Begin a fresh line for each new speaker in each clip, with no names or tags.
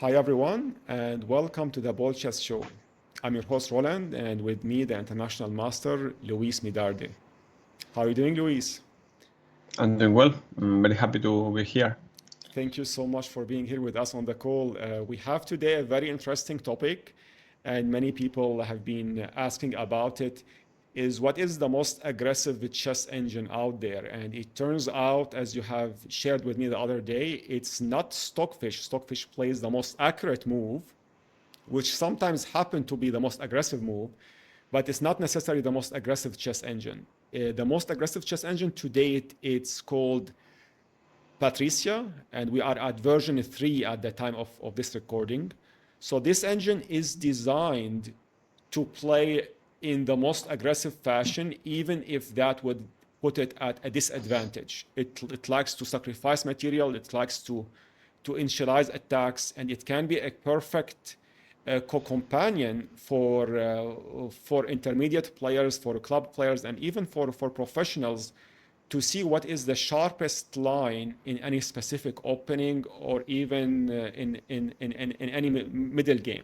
Hi everyone, and welcome to the BoldChess show. I'm your host Roland, and with me the International Master Luis Medarde. How are you doing, Luis?
I'm doing well. I'm very happy to be here.
Thank you so much for being here with us on the call. We have today a very interesting topic, and many people have been asking about it. Is what is the most aggressive chess engine out there? And it turns out, as you have shared with me the other day, it's not Stockfish. Stockfish plays the most accurate move, which sometimes happen to be the most aggressive move, but it's not necessarily the most aggressive chess engine. The most aggressive chess engine to date, it's called Patricia, and we are at version 3 at the time of this recording. So this engine is designed to play in the most aggressive fashion, even if that would put it at a disadvantage. It likes to sacrifice material, it likes to initialize attacks, and it can be a perfect co-companion for intermediate players, for club players, and even for professionals to see what is the sharpest line in any specific opening or even in any middle game.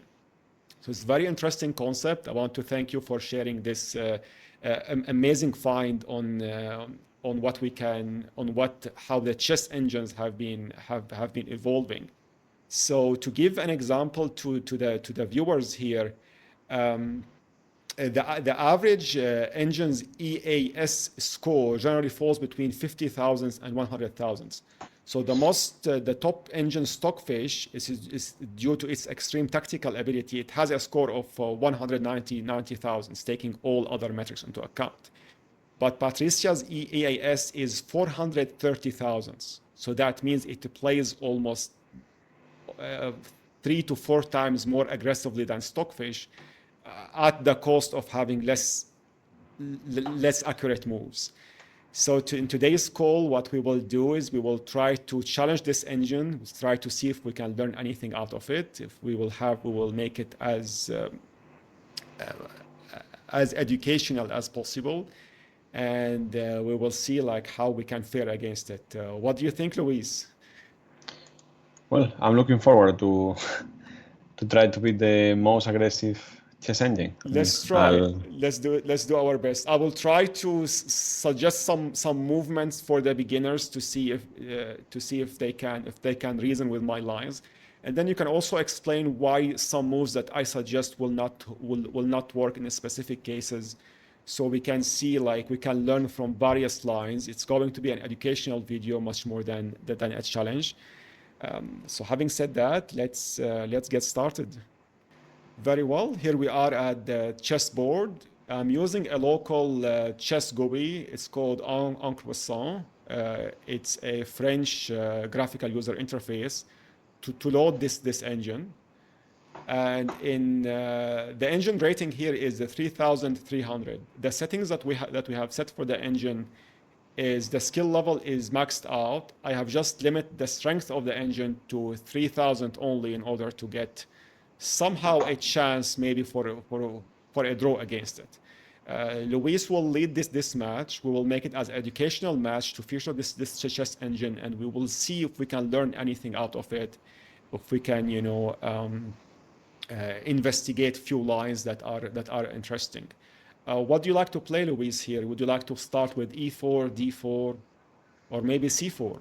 So it's a very interesting concept. I want to thank you for sharing this amazing find on what we can, on how the chess engines have been evolving. So to give an example to the viewers here, the average engine's EAS score generally falls between 50,000 and 100,000. So the top engine Stockfish is due to its extreme tactical ability. It has a score of 190,000, taking all other metrics into account. But Patricia's EAS is 430,000. So that means it plays almost 3 to 4 times more aggressively than Stockfish, at the cost of having less accurate moves. So in today's call, what we will do is we will try to challenge this engine, try to see if we can learn anything out of it. If we will make it as educational as possible, and we will see like how we can fare against it. What do you think, Luis?
Well, I'm looking forward to try to be the most aggressive chess engine.
Let's try. Let's do it. Let's do our best. I will try to suggest some movements for the beginners to see if they can reason with my lines, and then you can also explain why some moves that I suggest will not work in specific cases, so we can see like we can learn from various lines. It's going to be an educational video much more than a challenge. So having said that, let's get started. Very well, here we are at the chessboard. I'm using a local chess GUI. It's called En Croissant. It's a French graphical user interface to load this engine. And in the engine rating here is the 3,300. The settings that we have set for the engine is the skill level is maxed out. I have just limited the strength of the engine to 3,000 only in order to get somehow a chance maybe for a draw against it. Luis will lead this match. We will make it as an educational match to feature this chess engine, and we will see if we can learn anything out of it, if we can investigate few lines that are interesting. What do you like to play, Luis, here? Would you like to start with e4, d4, or maybe c4?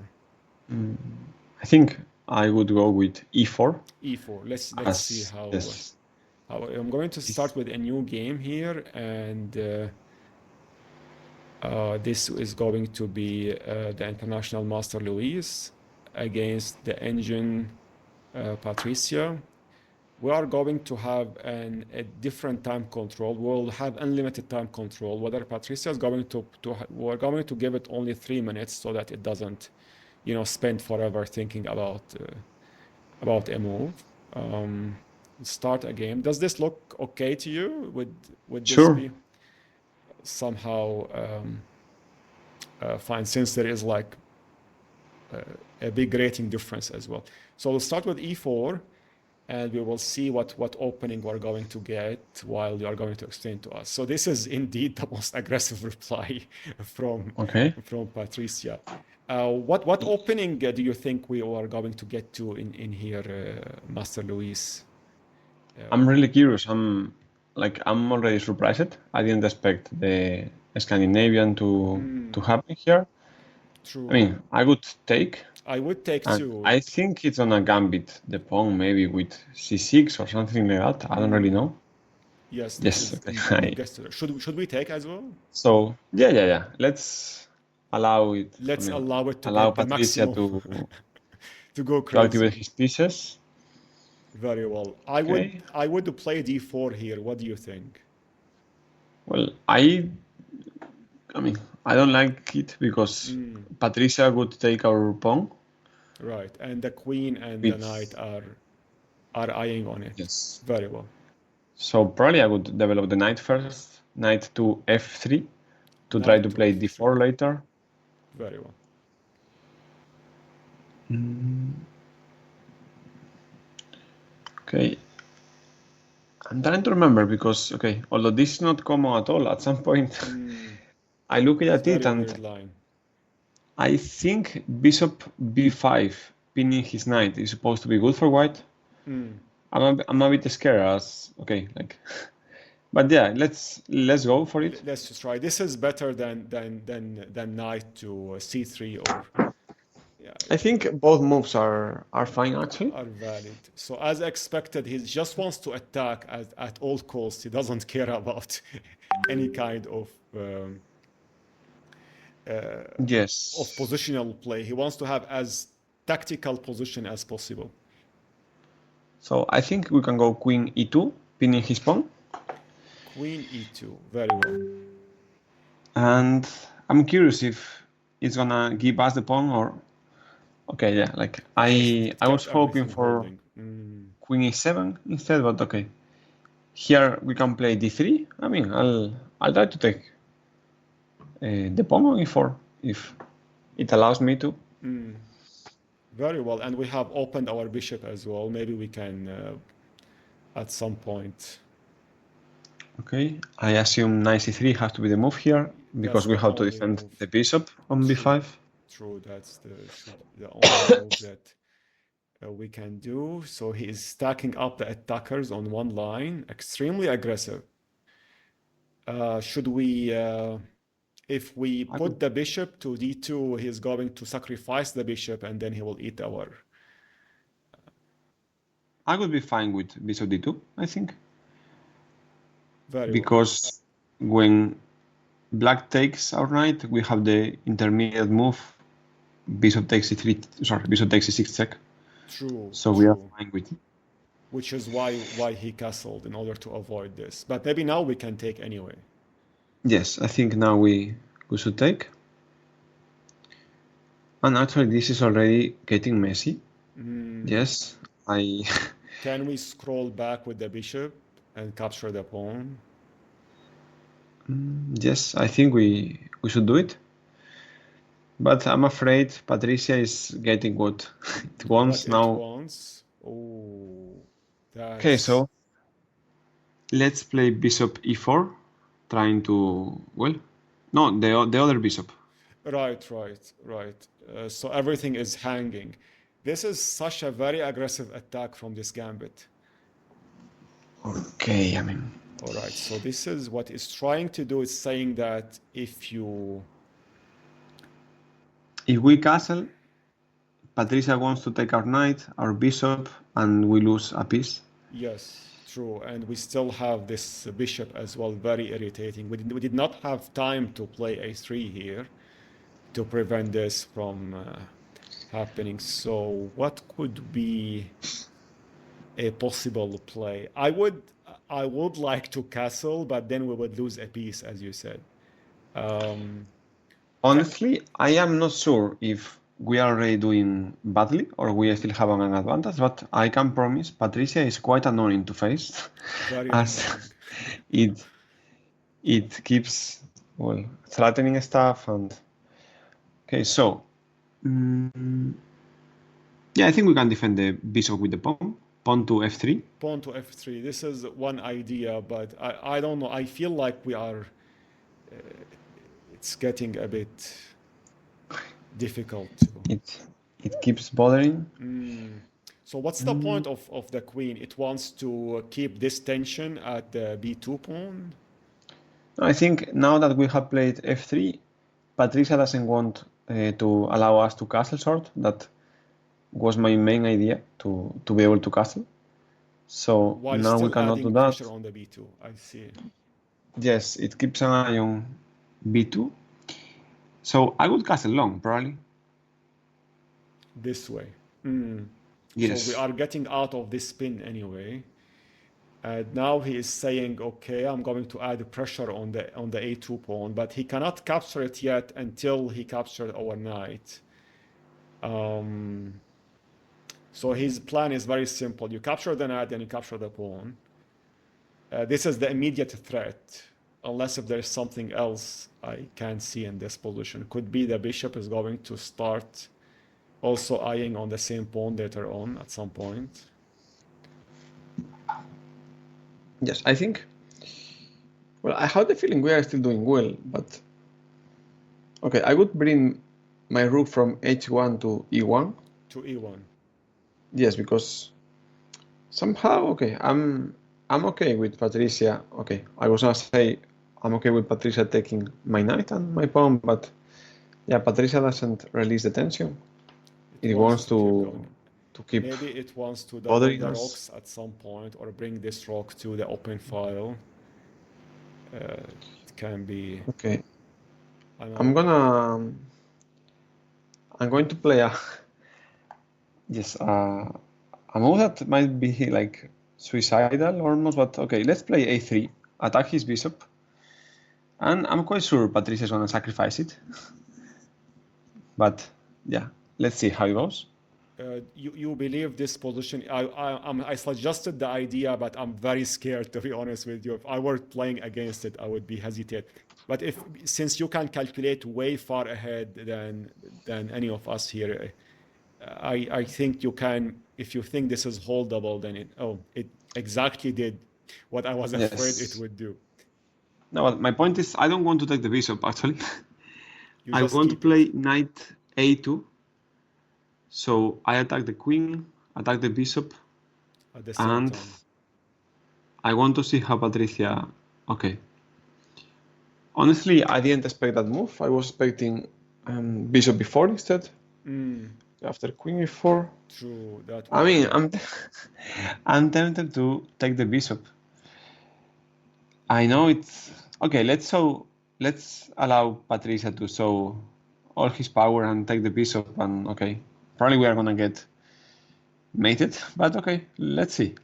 I think I would go with e4.
E4. Let's see how.
Yes.
I'm going to start with a new game here, and this is going to be the International Master Luis against the engine Patricia. We are going to have a different time control. We'll have unlimited time control. Whether Patricia is going we're going to give it only 3 minutes so that it doesn't, spend forever thinking about a move. Start a game. Does this look okay to you? Would this be somehow fine, since there is like a big rating difference as well? So we'll start with e4. and we will see what opening we're going to get while you are going to explain to us. So this is indeed the most aggressive reply from
Okay.
Patricia. What opening do you think we are going to get to in here, Master Luis?
I'm really curious. I'm already surprised. I didn't expect the Scandinavian to happen here. I
True.
mean, I would take,
I would take
and
two.
I think it's on a gambit the pawn maybe with c6 or something like that. I don't really know.
Yes, this
Yes.
is
Okay.
indeed a guess. Should we take as well?
So yeah. Let's allow it. I
Let's
mean,
allow it to
allow
get the
Patricia
maximum to go
to activate
crazy.
his pieces.
Very well.
Okay.
I would play d4 here. What do you think?
Well, I mean, I don't like it because Patricia would take our pawn.
Right. And the queen and the knight
With
are eyeing on it.
yes.
Very well.
So probably I would develop the knight first, knight to f3 to try
Knight
to
to
play
f3.
d4 later.
Very well.
Okay. I'm trying to remember because okay, although this is not common at all, at some point I look
It's
at it
very
and
weird line.
I think bishop b5 pinning his knight is supposed to be good for white. I'm a bit scared as okay, like but yeah, let's go for it.
Let's just try. This is better than knight to c3 or yeah,
I think both moves are fine actually.
are valid. So as expected, he just wants to attack at all costs. He doesn't care about any kind of
Yes.
positional play. He wants to have as tactical position as possible.
So I think we can go queen e2, pinning his pawn.
Queen e2, very well.
And I'm curious if it's gonna give us the pawn or okay, yeah, like
It
I was
kept
hoping
everything
for
holding.
queen e7 instead, but okay. Here we can play d3. I mean, I'll try to take the pawn on e4 if it allows me to.
Very well, and we have opened our bishop as well. Maybe we can at some point.
Okay, I assume knight c3 has to be the move here because
That's
we
the
have to
only
defend
move.
the bishop on
True,
b5.
true. That's the only move that we can do. So he is stacking up the attackers on one line, extremely aggressive. Should we, if we put the bishop to d2, he's going to sacrifice the bishop and then he will eat our.
I would be fine with bishop d2, I think.
Very well.
Because when black takes our knight, we have the intermediate move. Bishop takes e3, sorry, bishop takes e6 check.
True.
So we are fine with it.
Which is why he castled in order to avoid this. But maybe now we can take anyway.
Yes, I think now we should take. And actually this is already getting messy. Yes, I
Can we scroll back with the bishop and capture the pawn?
yes, I think we should do it. But I'm afraid Patricia is getting what it wants now.
Wants. Oh, that's...
Okay, so let's play bishop e4, trying to, well, no, the other bishop.
Right. So everything is hanging. This is such a very aggressive attack from this gambit.
Okay, I mean...
All right, so this is what it's trying to do, is saying that if
we castle, Patricia wants to take our knight, our bishop, and we lose a piece.
Yes, true. And we still have this bishop as well, very irritating. We did not have time to play a3 here to prevent this from happening. So what could be a possible play? I would like to castle, but then we would lose a piece, as you said.
Honestly, I am not sure if we are already doing badly or we still have an advantage, but I can promise Patricia is quite annoying to face.
Very
as it keeps, well, threatening stuff and... Okay, so... yeah, I think we can defend the bishop with the pawn. pawn to f3.
Pawn to f3. This is one idea, but I don't know. I feel like we are. It's getting a bit difficult to.
It keeps bothering.
So what's the point of the queen? It wants to keep this tension at the b2 pawn?
I think now that we have played f3, Patricia doesn't want to allow us to castle short. That was my main idea, to be able to castle. So
While
now we
still
cannot
adding
do that.
pressure on the b2. I see.
Yes, it keeps an eye on b2. So I would castle long, probably.
This way.
Yes.
So we are getting out of this spin anyway. And now he is saying, okay, I'm going to add pressure on the a2 pawn, but he cannot capture it yet until he captured our knight. So his plan is very simple. You capture the knight and you capture the pawn. This is the immediate threat, unless if there's something else I can't see in this position. Could be the bishop is going to start also eyeing on the same pawn later on at some point.
Yes, I think. Well, I have the feeling we are still doing well, but okay, I would bring my rook from h1 to e1.
To e1.
Yes, because somehow, okay, I'm okay with Patricia. Okay, I was gonna say I'm okay with Patricia taking my knight and my pawn, but yeah, Patricia doesn't release the tension. It wants to keep.
Maybe it wants to double
bothering
the
us.
rocks at some point, or bring this rock to the open file. It can be.
Okay, I'm going to play a yes a move that might be like suicidal almost, but okay, let's play a3, attack his bishop, and I'm quite sure Patricia's gonna sacrifice it. But yeah, let's see how it goes.
You believe this position? I suggested the idea, but I'm very scared, to be honest with you. If I were playing against it, I would be hesitant. But since you can calculate way far ahead than any of us here, I think you can. If you think this is holdable, then it exactly did what I was afraid it would do.
No, but my point is I don't want to take the bishop actually. I
just
want to
keep
play
it.
knight a2. So I attack the queen, attack the bishop,
At the same time.
I want to see how Patricia. Okay. Honestly, I didn't expect that move. I was expecting bishop b4 instead. After queen e4.
True. That.
I mean, I'm tempted to take the bishop. I know it's okay. Let's allow Patricia to show all his power and take the bishop. And okay, probably we are gonna get mated. But okay, let's see.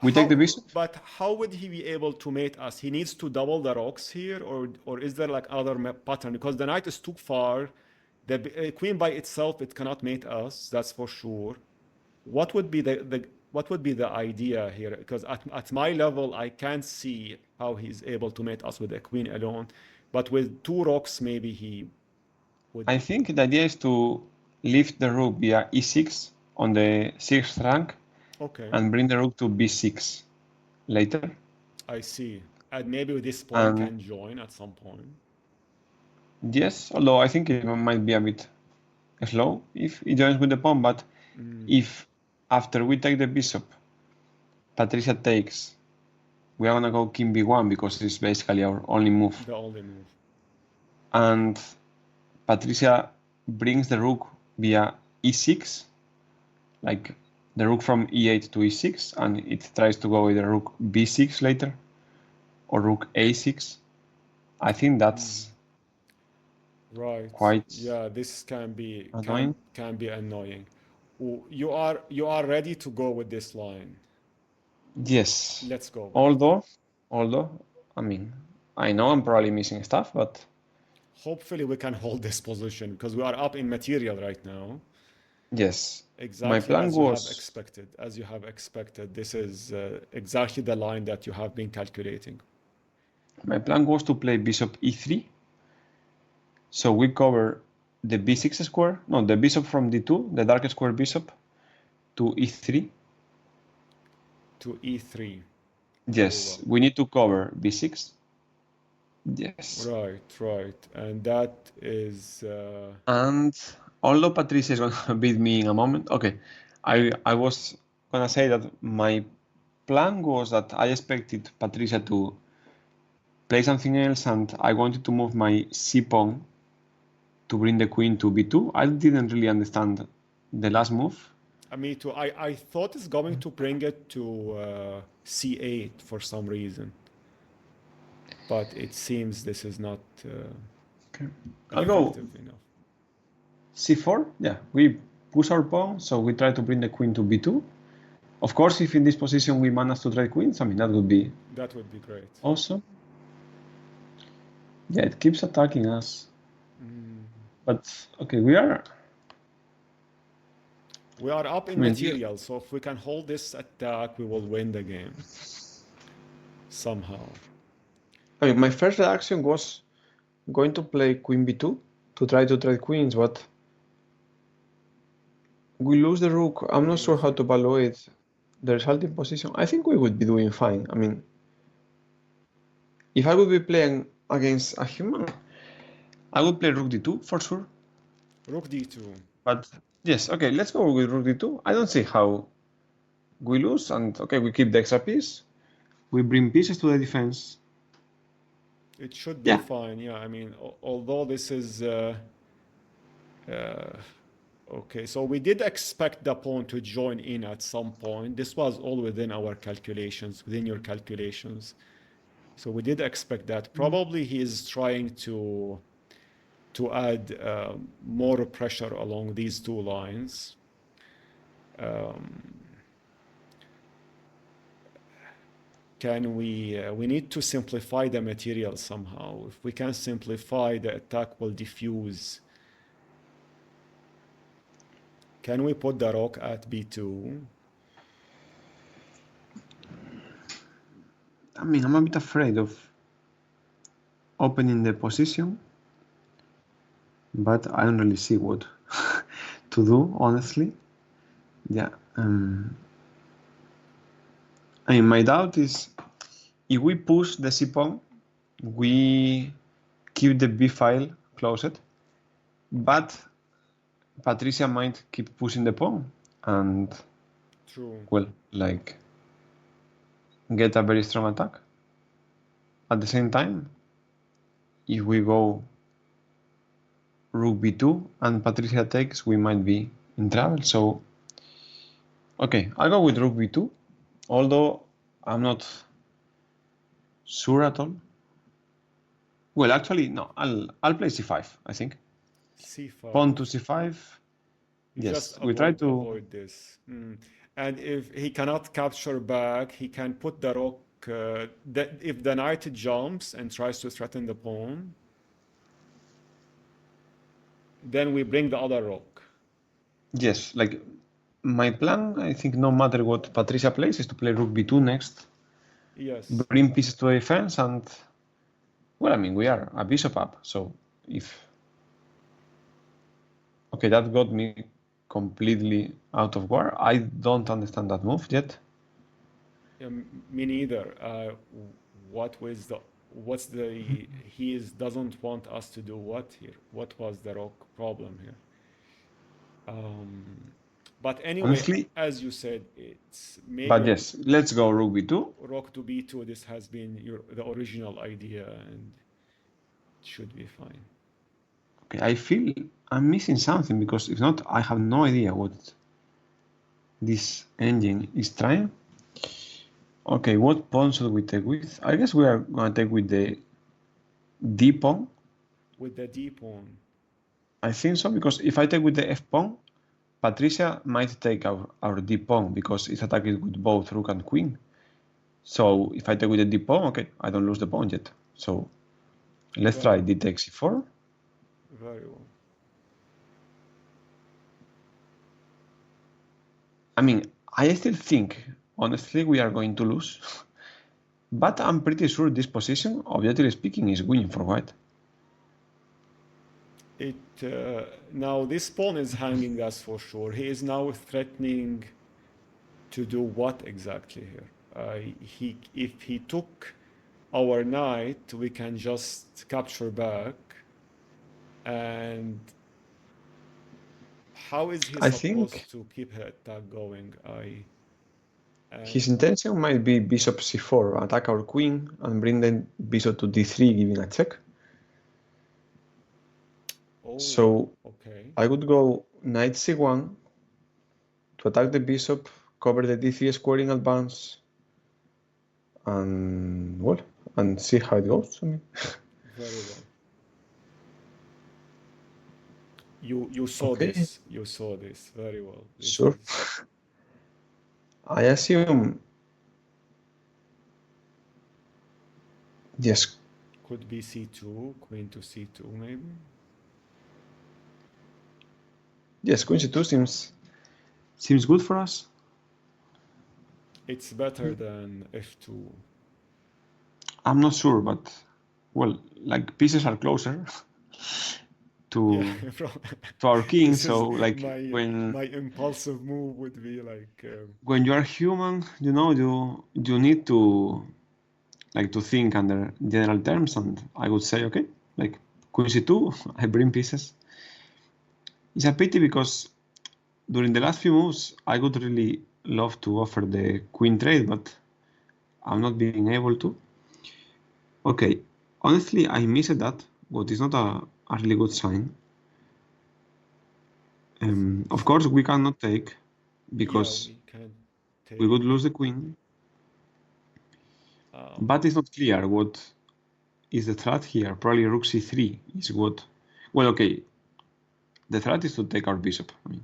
We take the bishop.
But how would he be able to mate us? He needs to double the rocks here, or is there like other pattern? Because the knight is too far. The queen by itself, it cannot mate us. That's for sure. What would be the idea here? Because at my level, I can't see how he's able to mate us with the queen alone. But with two rocks, maybe he would.
I think the idea is to lift the rook via e6 on the 6th rank.
Okay.
And bring the rook to b6 later.
I see. And maybe this pawn can join at some point.
Yes, although I think it might be a bit slow if it joins with the pawn, but if after we take the bishop, Patricia takes, we are gonna go king b1 because it's basically our only move.
The only move.
And Patricia brings the rook via e6, like the rook from e8 to e6, and it tries to go with the rook b6 later, or rook a6. I think that's
right.
Quite.
Yeah, this can be
annoying.
Can be annoying. You are ready to go with this line.
Yes.
Let's go.
Although, I mean, I know I'm probably missing stuff, but
hopefully we can hold this position because we are up in material right now.
Yes.
Exactly
My plan
as
was
you have expected. This is exactly the line that you have been calculating.
My plan was to play bishop e3. So we cover the b6 square, no, the bishop from d2, the dark square bishop, to e3.
to e3.
Yes, we need to cover b6. Yes.
Right. And that is...
And although Patricia is going to beat me in a moment, okay, I was going to say that my plan was that I expected Patricia to play something else, and I wanted to move my c pawn to bring the queen to b2. I didn't really understand the last move.
Me too. I thought it's going to bring it to c8 for some reason. But it seems this is not
Okay. I'll go
effective enough.
c4. Yeah, we push our pawn, so we try to bring the queen to b2. Of course, if in this position we manage to trade queens, I mean, that would be
great.
awesome. Yeah, it keeps attacking us. But, okay, we are
up in material, so if we can hold this attack, we will win the game. Somehow.
I mean, my first reaction was going to play queen b2 to try to trade queens, but we lose the rook. I'm not sure how to evaluate the resulting position. I think we would be doing fine. I mean, if I would be playing against a human,
I would play rook d2 for sure.
Rook d2.
But yes, okay, let's go with rook d2. I don't see how we lose, and okay, we keep the extra piece. We bring pieces to the defense.
It should be fine, yeah. I mean, although this is... okay, so we did expect the pawn to join in at some point. This was all within our calculations, within your calculations. So we did expect that. Probably he is trying to add more pressure along these two lines. We need to simplify the material somehow. If we can simplify, the attack will diffuse. Can we put the rook at b2?
I mean, I'm a bit afraid of opening the position, but I don't really see what to do, honestly. Yeah. I mean, my doubt is if we push the c pawn, we keep the b file closed, but Patricia might keep pushing the pawn and, well, like, get a very strong attack. At the same time, if we go rook b2 and Patricia takes, we might be in trouble. So, okay, I'll go with rook b2, although I'm not sure at all. Well, actually, no, I'll play c5, I think.
c5.
Pawn to c5. Yes, we try to
avoid this. And if he cannot capture back, he can put the rook. If the knight jumps and tries to threaten the pawn, then we bring the other rook.
Yes, like my plan, I think no matter what Patricia plays, is to play rook b2 next.
Yes.
Bring pieces to the defense, and, well, I mean, we are a bishop up, so if... Okay, that got me completely out of war. I don't understand that move yet.
Me neither. He doesn't want us to do what here? What was the rook problem here? But anyway, honestly, as you said, it's maybe...
But yes, let's go rook b2.
Rook to b2, this has been the original idea, and it should be fine.
Okay, I feel I'm missing something, because if not, I have no idea what this engine is trying. Okay, what pawn should we take with? I guess we are going to take with the d pawn.
With the d pawn?
I think so, because if I take with the f pawn, Patricia might take our d pawn, because it's attacking with both rook and queen. So if I take with the d pawn, okay, I don't lose the pawn yet. So let's try d takes c4.
Very well.
I mean, I still think, honestly, we are going to lose. But I'm pretty sure this position, objectively speaking, is winning for white.
Now this pawn is hanging us for sure. He is now threatening To do what exactly here? If he took our knight, we can just capture back. And how is he
I think
supposed to keep his attack going?
his intention might be bishop c4, attack our queen, and bring the bishop to d3, giving a check.
Oh,
So
okay.
I would go knight c1 to attack the bishop, cover the d3 square in advance, and well, and see how it goes. I mean,
Very well. You saw
okay,
this. You saw this very well. This
sure.
is
I assume yes,
could be c2, queen to c2 maybe.
yes, queen c2 seems good for us.
It's better than f2.
I'm not sure, but well, like pieces are closer to
Yeah,
to our king.
this is
So like
my impulsive move would be like
when you are human, you need to like to think under general terms, and I would say okay, like queen c2, I bring pieces. It's a pity because during the last few moves, I would really love to offer the queen trade, but I'm not being able to. Okay, honestly, I missed that, but it's not a really good sign. Of course, we cannot take because
yeah, we can
we would
take.
lose the queen, but it's not clear what is the threat here. Probably rook c3 is what. Well, okay, the threat is to take our bishop. I mean,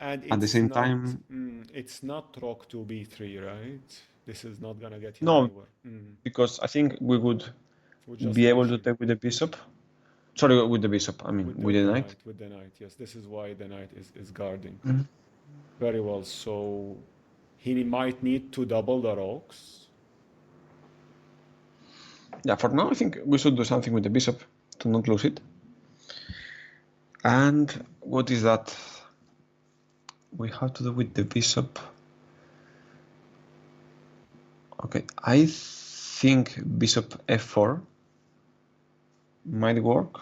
And
at the same time,
it's not rook to b3, right? This is not gonna get you
No,
anywhere.
because I think we would
We're just
be able to
pushing
take with the bishop. Sorry, with the bishop. I mean, with the knight.
with the knight. Yes, this is why the knight is guarding.
Mhm.
Very well. So he might need to double the rocks.
Yeah, for now, I think we should do something with the bishop to not lose it. And what is that? We have to do with the bishop. Okay, I think bishop f4 might work.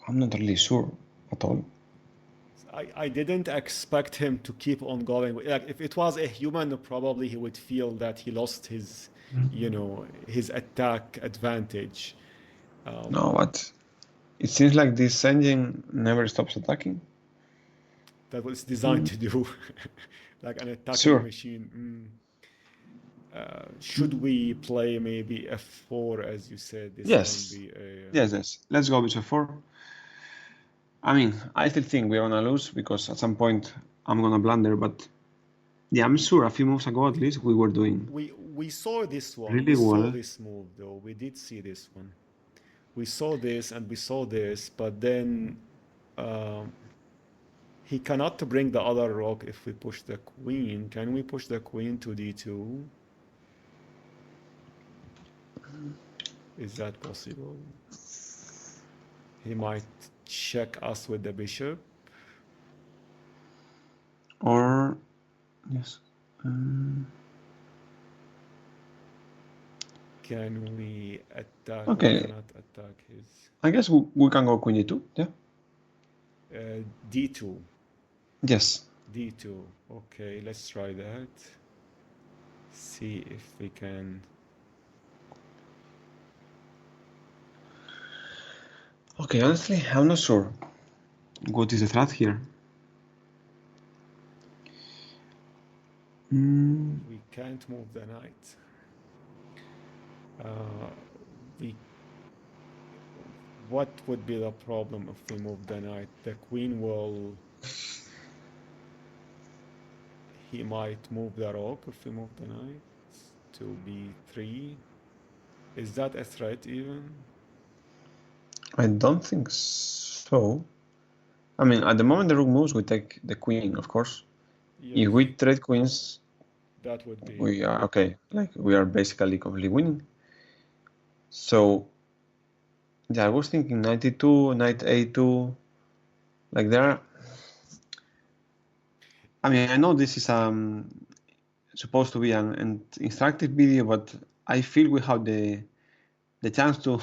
I'm not really sure at all.
I didn't expect him to keep on going. Like if it was a human, probably he would feel that he lost his, his attack advantage.
No, but it seems like this engine never stops attacking.
That was designed to do, like an attacking
Sure.
machine. Should we play maybe f4 as you said? This
yes,
can be a
yes. Let's go bishop 4. I mean, I still think we're gonna lose because at some point I'm gonna blunder, but yeah, I'm sure a few moves ago at least we were doing
we saw this one.
really
We saw
well.
this move though. We did see this one. We saw this and we saw this, but then he cannot bring the other rook if we push the queen. Can we push the queen to d2? Is that possible? He might check us with the bishop.
Or yes.
Can we attack?
Okay.
We cannot attack his
I guess we can go queen d2. Yeah.
d2.
Yes.
d2. Okay, let's try that. See if we can.
Okay, honestly, I'm not sure what is the threat here.
We can't move the knight. What would be the problem if we move the knight? The queen will. He might move the rook if we move the knight to b3. Is that a threat even?
I don't think so. I mean, at the moment the rook moves, we take the queen, of course.
Yes.
If we trade queens,
that would be.
we are okay. Like we are basically completely winning. So yeah, I was thinking knight e2, knight a2. Like there,
I mean, I know this is supposed to be an instructive video, but I feel we have the chance to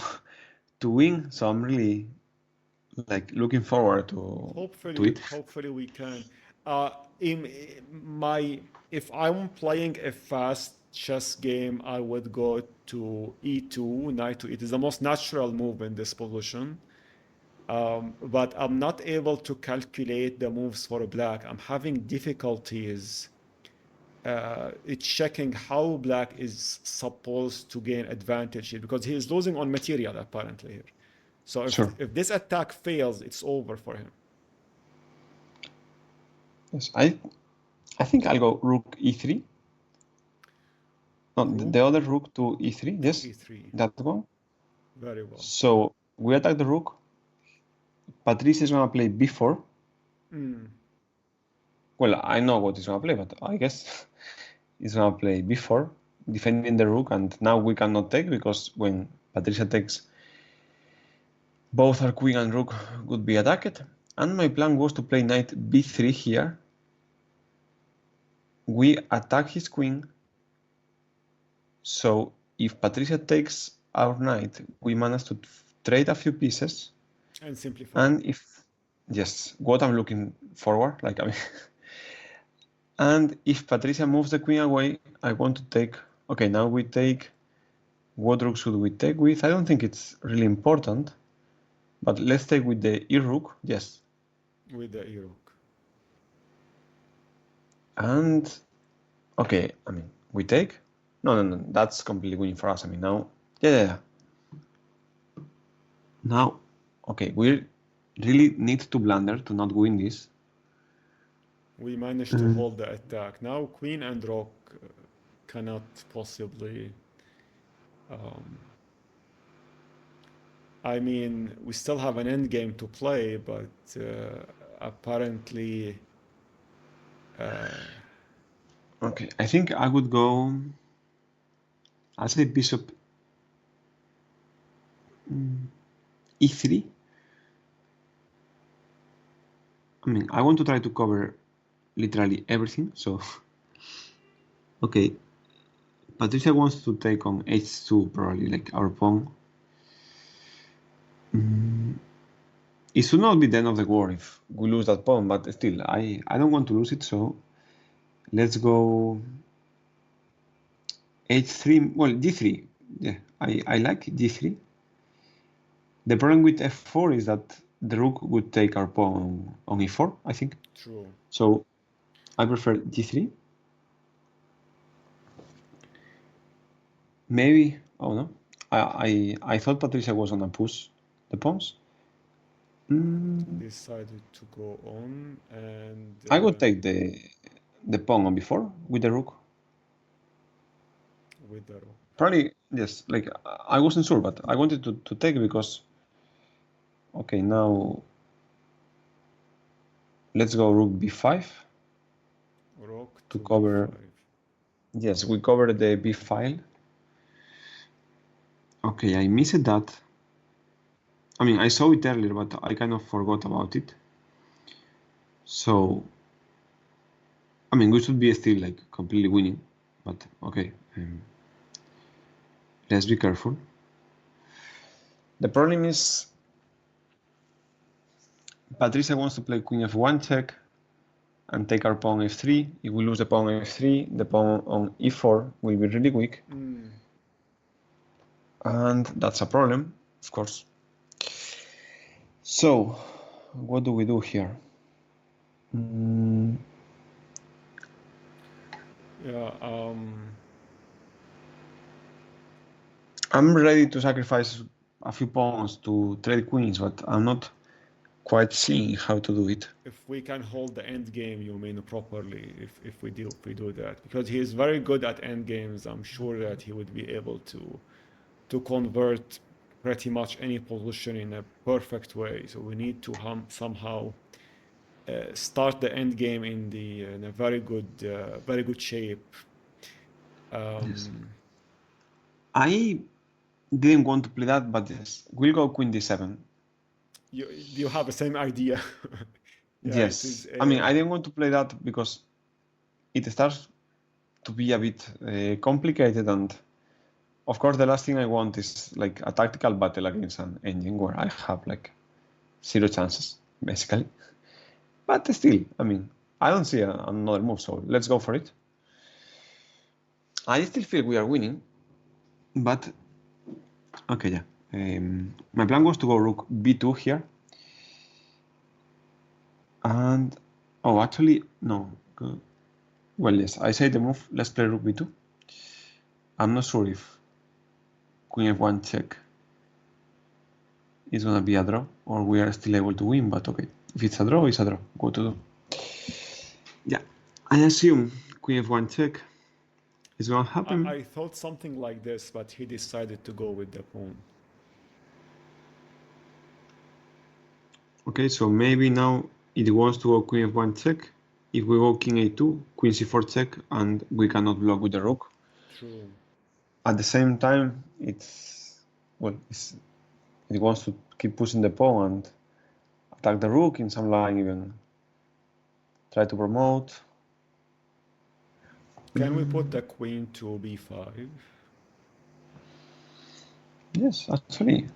win, so I'm really like looking forward to it.
Hopefully we can. In if I'm playing a fast chess game, I would go to e2, knight to e2. It is the most natural move in this position. But I'm not able to calculate the moves for black. I'm having difficulties checking how black is supposed to gain advantage here because he is losing on material apparently here. So
Sure.
if this attack fails, it's over for him.
Yes, I think I'll go rook e3. No, the other rook to e3. Yes,
e3.
that one.
Very well.
So we attack the rook. Patricia is gonna play b4. Well, I know what he's gonna play, but I guess he's gonna play b4, defending the rook, and now we cannot take because when Patricia takes, both our queen and rook would be attacked. And my plan was to play knight b3 here. We attack his queen. So if Patricia takes our knight, we manage to trade a few pieces.
And simplify.
And if, yes, what I'm looking forward, like, I mean, and if Patricia moves the queen away, I want to take, okay, now we take, what rook should we take with? I don't think it's really important, but let's take with the e-rook, yes.
With the e-rook.
And, okay, I mean, we take? No, that's completely winning for us. I mean, now, yeah. Now, okay, we really need to blunder to not win this.
We managed to hold the attack. Now queen and rook cannot possibly... I mean, we still have an endgame to play, but apparently...
Okay, I think I would go... I'll say bishop e3. I mean, I want to try to cover literally everything, so... Okay, Patricia wants to take on h2, probably, like our pawn. It should not be the end of the war if we lose that pawn, but still, I don't want to lose it, so let's go h3, well, d3. Yeah, I like d3. The problem with f4 is that the rook would take our pawn on e4, I think.
True.
So I prefer d3. Maybe, oh no, I thought Patricia was gonna push the pawns.
Decided to go on and...
I would take the pawn on b4 with the rook.
With the rook.
Probably, yes, like I wasn't sure, but I wanted to take because, okay, now let's go rook b5.
Rook
to cover,
b5.
Yes, we covered the b file. Okay, I missed that. I mean, I saw it earlier, but I kind of forgot about it. So, I mean, we should be still like completely winning, but okay. Let's be careful. The problem is Patricia wants to play queen f1 check and take our pawn f3. If we lose the pawn f3, the pawn on e4 will be really weak. And that's a problem, of course. So, what do we do here?
Yeah,
I'm ready to sacrifice a few pawns to trade queens, but I'm not quite seeing how to do it.
If we can hold the end game, you mean properly, if we do that, because he is very good at end games. I'm sure that he would be able to convert pretty much any position in a perfect way. So we need to somehow start the end game in a very good shape.
Yes. I didn't want to play that, but yes, we'll go queen d7.
You have the same idea. Yeah,
yes, I mean, I didn't want to play that because it starts to be a bit complicated, and of course the last thing I want is like a tactical battle against an engine where I have like 0 chances, basically. But still, I mean, I don't see another move, so let's go for it. I still feel we are winning, but okay, yeah. My plan was to go rook b2 here. And, oh, actually, no. Well, yes, I say the move, let's play rook b2. I'm not sure if queen f1 check is gonna be a draw, or we are still able to win, but okay. If it's a draw, it's a draw. What to do? Yeah, I assume queen f1 check is gonna happen.
I thought something like this, but he decided to go with the pawn.
Okay, so maybe now it wants to go queen f1 check. If we go king a2, queen c4 check, and we cannot block with the rook.
True.
At the same time, it wants to keep pushing the pawn and attack the rook in some line, even try to promote.
Can we put the queen to b5?
Yes, actually.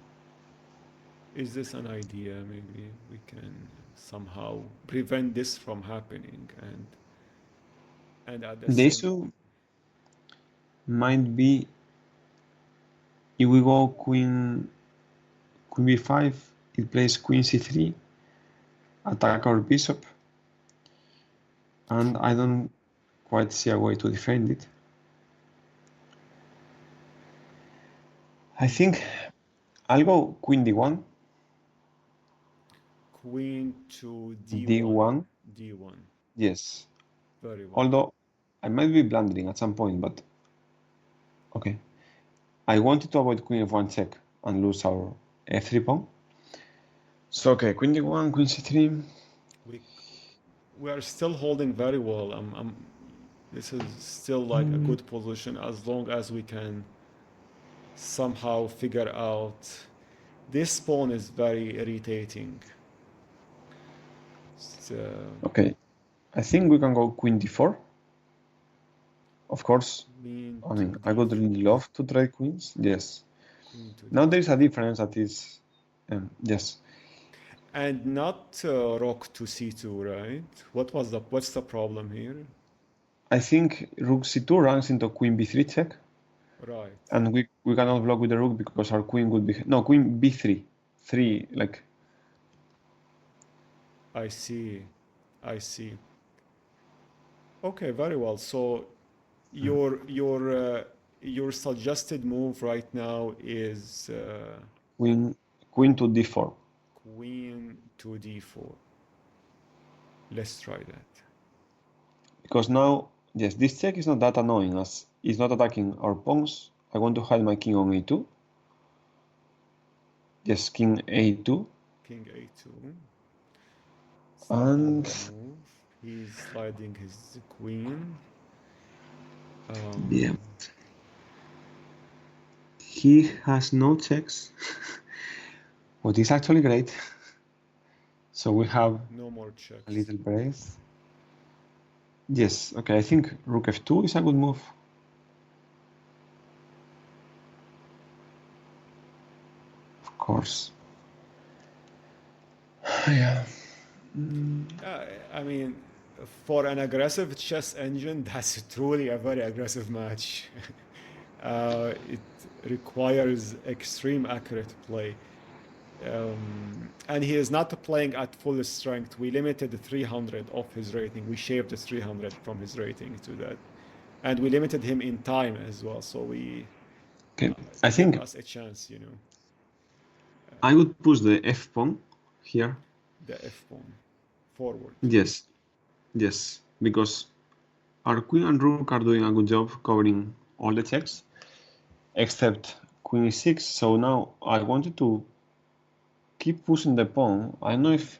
Is this an idea? Maybe we can somehow prevent this from happening, and at the
The
same
issue might be if we go queen b5, it plays queen c3, attack our bishop, and I don't quite see a way to defend it. I think I'll go queen d1.
queen to
d1.
d1.
Yes.
Very well.
Although I might be blundering at some point, but okay. I wanted to avoid queen f1 check and lose our f3 pawn. So okay, queen d1, queen c3.
We are still holding very well. This is still like a good position as long as we can somehow figure out. This pawn is very irritating.
Okay, I think we can go queen d4. Of course, I mean, I would really love to try queens. Yes. Now there is a difference that is, yes.
And not rook to c2, right? What's the problem here?
I think rook c2 runs into queen b3 check.
Right.
And we cannot block with the rook because our queen would be no queen b3, 3 like.
I see. Okay, very well. So your suggested move right now is
queen to d4.
Queen to d4. Let's try that.
Because now, yes, this check is not that annoying as it's not attacking our pawns. I want to hide my king on a2. Yes, king a2.
King a2.
And
he's sliding his queen.
Yeah. He has no checks, what is actually great. So we have
no more checks.
A little brace. Yes, okay, I think rook f2 is a good move. Of course. Yeah.
I mean, for an aggressive chess engine, that's truly a very aggressive match. It requires extreme accurate play. And he is not playing at full strength. We limited 300 of his rating. We shaved 300 from his rating to that. And we limited him in time as well. So we
I think
give us a chance, you know.
I would push the f pawn here.
The f pawn forward.
Yes, yes, because our queen and rook are doing a good job covering all the checks, except queen e6. So now I wanted to keep pushing the pawn. I don't know if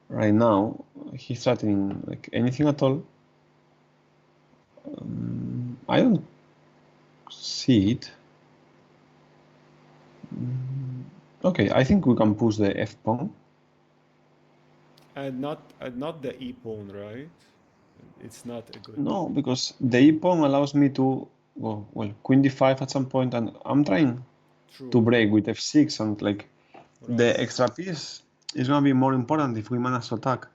right now he's threatening like anything at all. I don't see it. Okay, I think we can push the f pawn.
And not the e pawn, right? It's not a good.
No, because the e pawn allows me to go, well, queen d5 at some point, and I'm trying to
True.
break with f6, and like
Right.
the extra piece is gonna be more important if we manage to attack.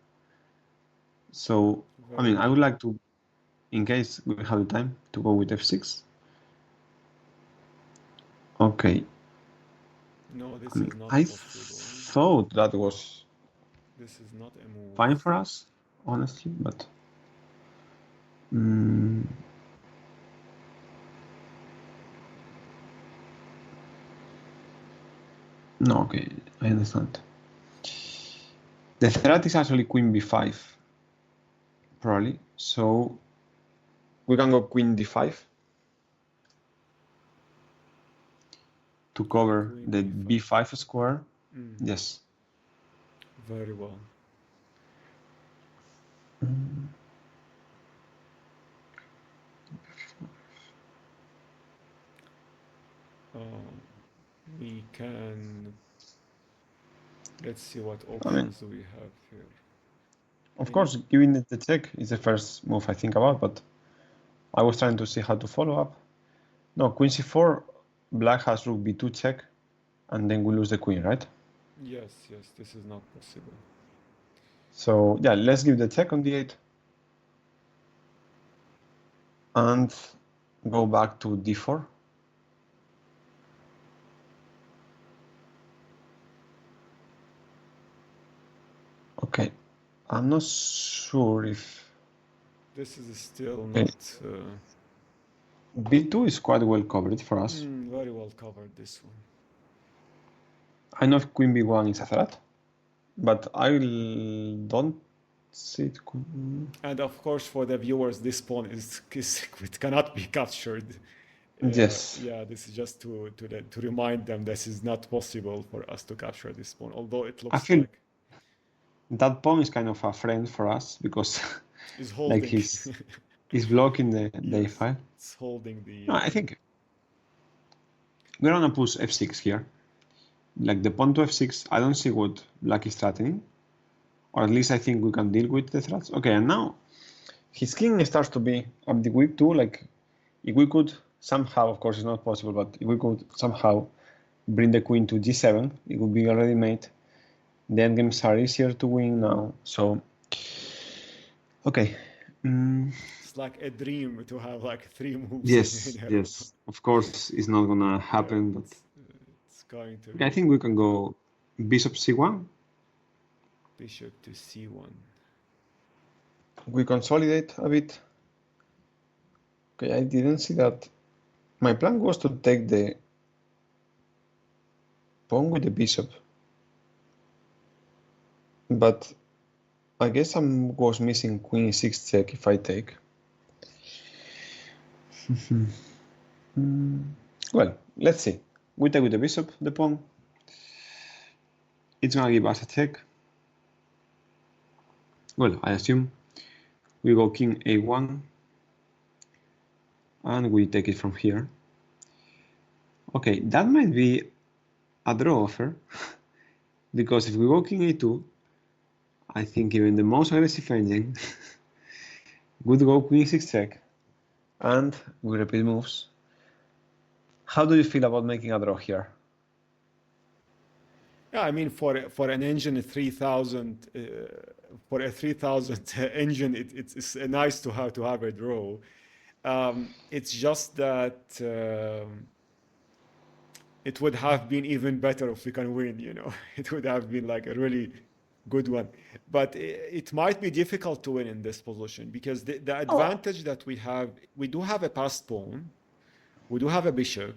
So, I
Very
mean, I would
true.
like to, in case we have the time, to go with f6. Okay.
No, this
I mean,
is not
I
possible.
thought that was
This is not a move.
fine for us, honestly, but mm, no, okay, I understand. The threat is actually queen b5, probably. So we can go queen d5 to cover
Queen
the
b5.
b5 square.
Mm,
Yes.
very well. We can. Let's see what
I mean,
options do we have here.
of course, giving it the check is the first move I think about, but I was trying to see how to follow up. No, queen c4, black has rook b2 check, and then we lose the queen, right?
Yes, yes, this is not possible.
So yeah, let's give the check on d8 and go back to d4. Okay, I'm not sure if
This is still
okay.
not
b2 is quite well covered for us.
very well covered, this one.
I know if queen b1 is a threat, but I don't see it.
And of course, for the viewers, this pawn it cannot be captured.
Yes.
Yeah, this is just to remind them this is not possible for us to capture this pawn, although it
I
looks
feel
like
that pawn is kind of a friend for us because
it's
like
holding.
he's blocking the
Yes,
a5.
it's holding the.
No, I think we're gonna push f6 here. Like the pawn to f6, I don't see what black is threatening, or at least I think we can deal with the threats. Okay, and now his king starts to be up the weak too. Like if we could somehow, of course it's not possible, but if we could somehow bring the queen to g7, it would be already made. The endgames are easier to win now. So okay.
It's like a dream to have like 3 moves
Yes,
in a row.
yes. Of course, it's not gonna
Yeah,
happen, but
it's going to
okay, I
be
think we can go bishop c1.
bishop to c1.
We consolidate a bit. Okay, I didn't see that. My plan was to take the pawn with the bishop. But I guess I was missing queen e6 check if I take. Well, let's see. We take with the bishop, the pawn.
It's gonna give us a check. Well, I assume we go king a1 and we take it from here. Okay, that might be a draw offer because if we go king a2, I think even the most aggressive engine would go queen e6 check and we repeat moves. How do you feel about making a draw here?
Yeah, I mean for an engine 3000 for a 3000 engine it's nice to have a draw. It's just that it would have been even better if we can win, you know. It would have been like a really good one. But it might be difficult to win in this position because the advantage that we do have a passed pawn, we do have a bishop.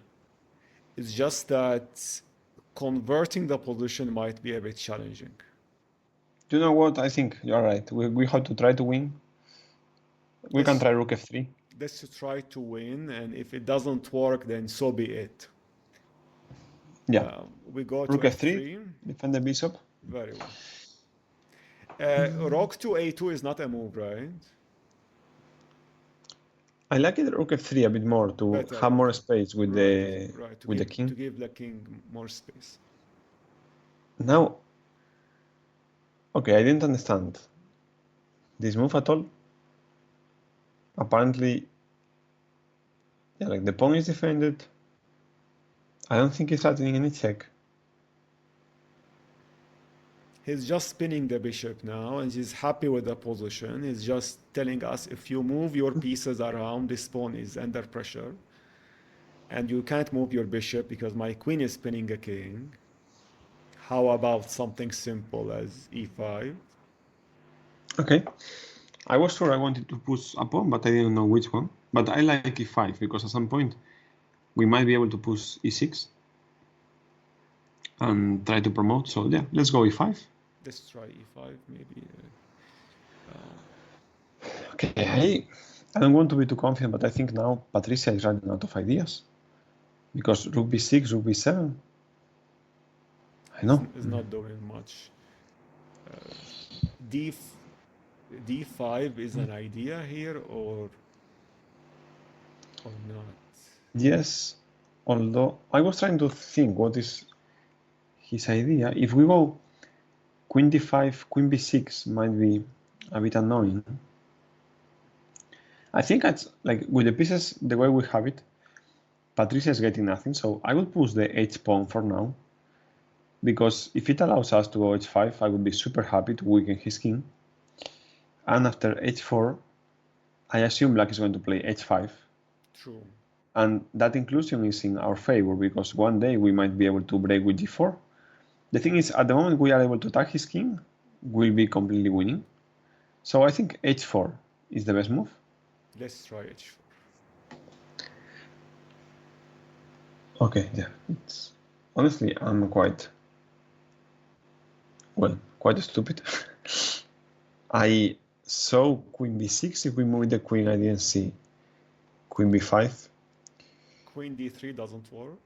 It's just that converting the position might be a bit challenging.
Do you know what? I think you're right. We have to try to win. We can
Let's
try rook f3.
let's try to win, and if it doesn't work, then so be it.
Yeah.
We go to
Rook f3,
f3.
defend the bishop.
Very well. Rook to a2 is not a move, right?
I like it rook f3 a bit more to
Better,
have more
okay.
space with
Right. To
the
give
king.
the king more space.
Now, okay, I didn't understand this move at all.
apparently, yeah, like the pawn is defended. I don't think he's threatening any check.
He's just spinning the bishop now, and he's happy with the position. He's just telling us, if you move your pieces around, this pawn is under pressure. And you can't move your bishop because my queen is spinning a king. How about something simple as e5?
Okay. I was sure I wanted to push a pawn, but I didn't know which one. But I like e5 because at some point we might be able to push e6 and try to promote. So yeah, let's go e5.
Let's try e5 maybe.
Okay, I don't want to be too confident, but I think now Patricia is running out of ideas. Because rook b6, rook b7. I know.
It's not doing much. D5 is an idea here or not?
Yes, although I was trying to think what is his idea. If we go queen d5, queen b6 might be a bit annoying. I think it's like with the pieces the way we have it, Patricia is getting nothing, so I will push the h pawn for now. Because if it allows us to go h5, I would be super happy to weaken his king. And after h4, I assume black is going to play h5.
True.
And that inclusion is in our favor because one day we might be able to break with g4. The thing is, at the moment we are able to attack his king, we'll be completely winning. So I think h4 is the best move.
Let's try h4.
Okay, yeah. Honestly, I'm quite stupid. I saw queen b6. If we move the queen, I didn't see queen b5.
Queen d3 doesn't work.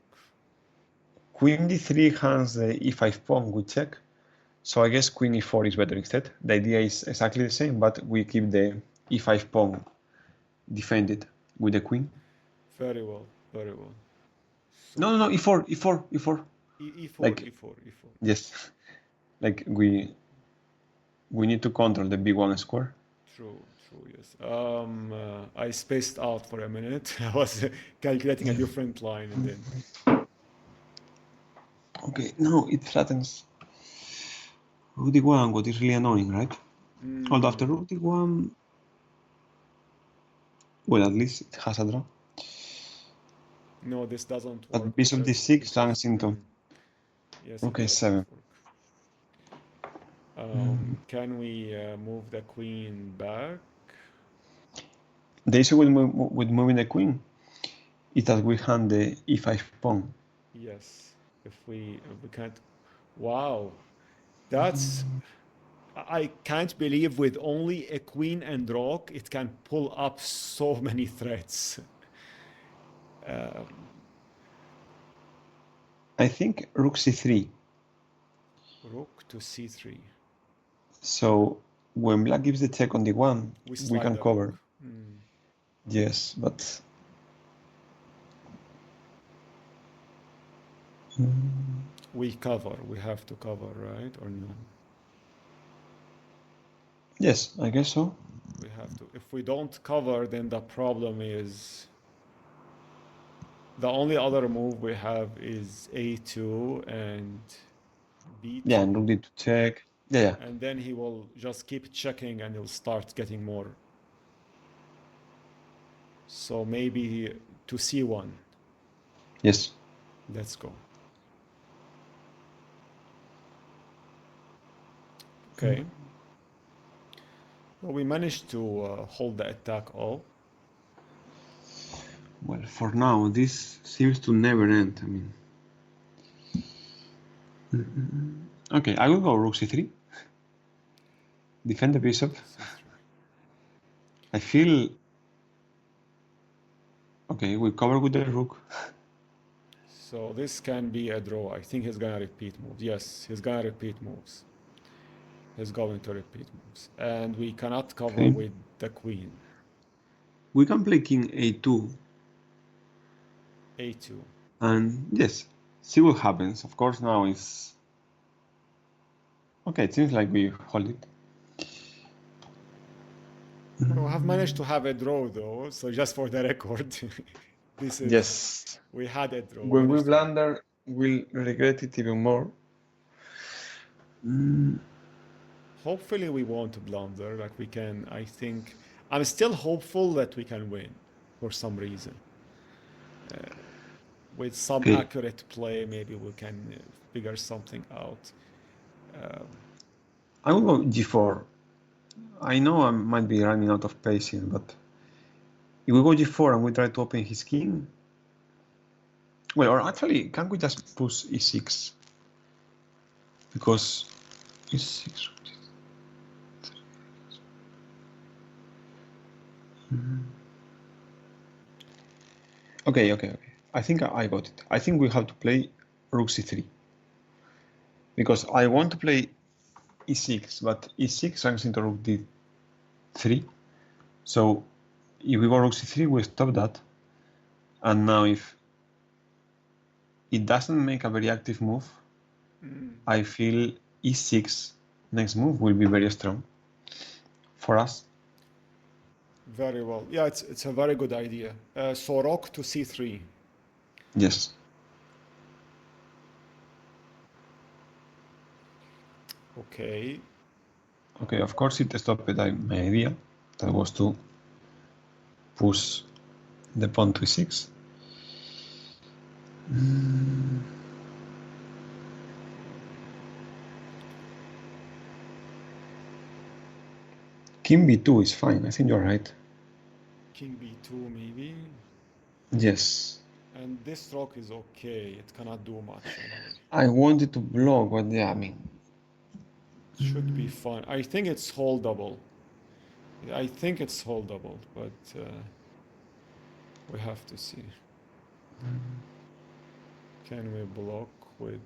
Queen d3 has the e5 pawn, we check. So I guess queen e4 is better instead. The idea is exactly the same, but we keep the e5 pawn defended with the queen.
Very well, very well.
So no, e4.
E4,
like,
e4.
Yes, like we need to control the b1 square.
True, yes. I spaced out for a minute. I was calculating a different line and then.
Okay, no, it threatens rook d1, what is really annoying, right? Although after rook d1, well, at least it has a draw.
No, this doesn't work.
But bishop d6 runs into.
Yes.
Okay, 7.
Can we move the queen back?
The issue with moving the queen is that we hand the e5 pawn.
Yes, if we can't. Wow, that's. I can't believe with only a queen and rook it can pull up so many threats.
I think rook c3.
Rook to c3.
So when black gives the check on d1, we can cover. Yes, but
we cover. We have to cover, right? Or no?
Yes, I guess so.
We have to. If we don't cover, then the problem is the only other move we have is a2 and b2.
Yeah, and rook d2 check. Yeah.
And then he will just keep checking and he'll start getting more. So maybe to c1.
Yes.
Let's go. Okay. Well, we managed to hold the attack all.
Well, for now, this seems to never end. I mean, okay, I will go rook c3. Defend the bishop. I feel okay. We cover with the rook.
So this can be a draw. I think he's gonna repeat moves. Yes, he's gonna repeat moves. He's going to repeat moves, and we cannot cover with the queen.
We can play king a2.
A2.
And yes, see what happens. Of course, now it's okay. It seems like we hold it.
We have managed to have a draw though, so just for the record, this is
Yes.
we had a draw.
When we
managed to-
blunder, we'll regret it even more.
Hopefully we won't blunder. Like we can. I think I'm still hopeful that we can win for some reason. With some
Okay.
accurate play, maybe we can figure something out.
I will go g4. I know I might be running out of patience, but if we go g4 and we try to open his king, well, or actually, can't we just push e6? Because e6. Okay. I think I got it. I think we have to play rook c3. Because I want to play e6, but e6 runs into rook d3. So if we go rook c3, we stop that. And now if it doesn't make a very active move, I feel e6 next move will be very strong for us.
Very well. Yeah, it's a very good idea. So rook to c3.
Yes.
Okay.
Okay, of course it stopped my idea. That was to push the pawn to e6. King b2 is fine. I think you're right.
King b2 maybe.
Yes.
And this rook is okay. It cannot do much anyway.
I wanted to block, but yeah, I mean,
Should be fine. I think it's holdable. I think it's holdable, but we have to see. Can we block with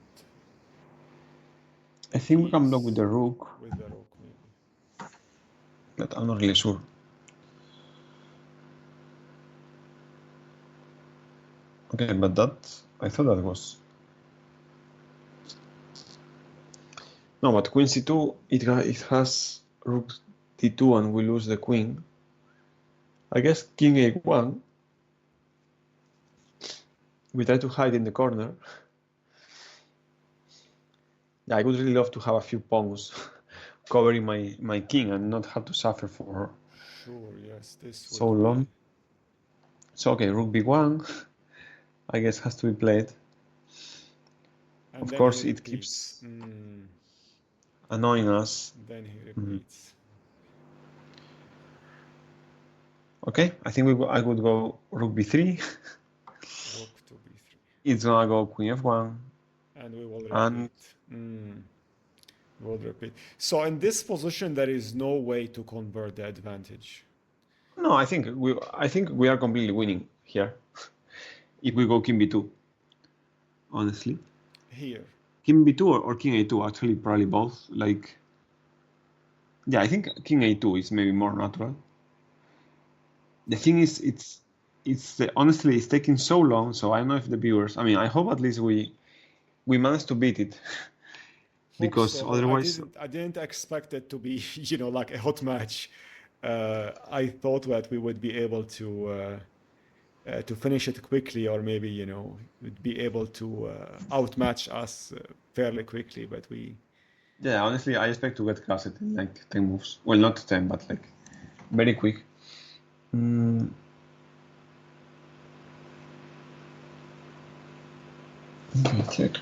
I think we can block with the rook,
with the rook maybe?
but I'm not really sure. Okay, but that, I thought that was...
No, but queen c2, it has rook d2 and we lose the queen. I guess king a1. We try to hide in the corner. Yeah, I would really love to have a few pawns covering my king and not have to suffer for
Sure, yes, this
so
would be-
long. So okay, rook b1, I guess has to be played.
And
Of
then
course,
he
it
repeats.
keeps annoying us.
Then he repeats.
Okay, I think I would go rook b3.
Rook to b3.
It's gonna go queen f1.
And we will repeat.
And
We'll repeat. So in this position, there is no way to convert the advantage.
no, I think we are completely winning here. If we go king b2, honestly.
Here.
King b2 or king a2, actually probably both. Like, yeah, I think king a2 is maybe more natural. The thing is, honestly, it's taking so long. So I don't know if the viewers. I mean, I hope at least we managed to beat it, because
So.
otherwise,
I didn't expect it to be, like a hot match. I thought that we would be able to finish it quickly, or maybe would be able to outmatch us fairly quickly. But we.
yeah, honestly, I expect to get casted in like 10 moves. Well, not 10, but like very quick. Okay, check.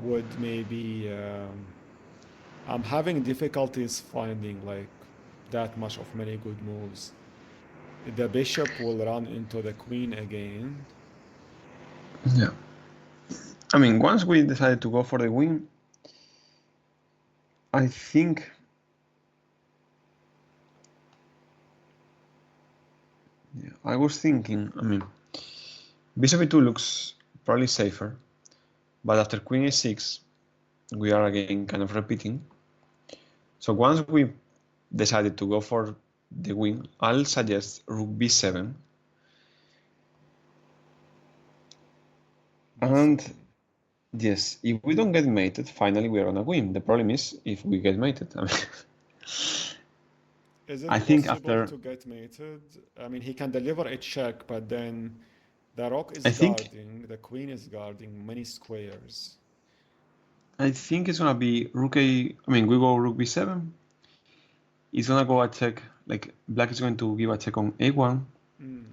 Would maybe I'm having difficulties finding like that much of many good moves. The bishop will run into the queen again.
Yeah. I mean, once we decided to go for the win, I think I was thinking, I mean, bishop e2 looks probably safer, but after queen a6, we are again kind of repeating. So once we decided to go for the win, I'll suggest rook b7. And
Yes, if we don't get mated, finally we are gonna win. The problem is if we get mated. I mean,
Is
I
it
think
possible
after
to get mated? I mean, he can deliver a check, but then the rook is
I think
guarding, the queen is guarding many squares.
I think it's gonna be rook a. I mean, we go rook b7. It's gonna go a check. Like black is going to give a check on a1.
Mm,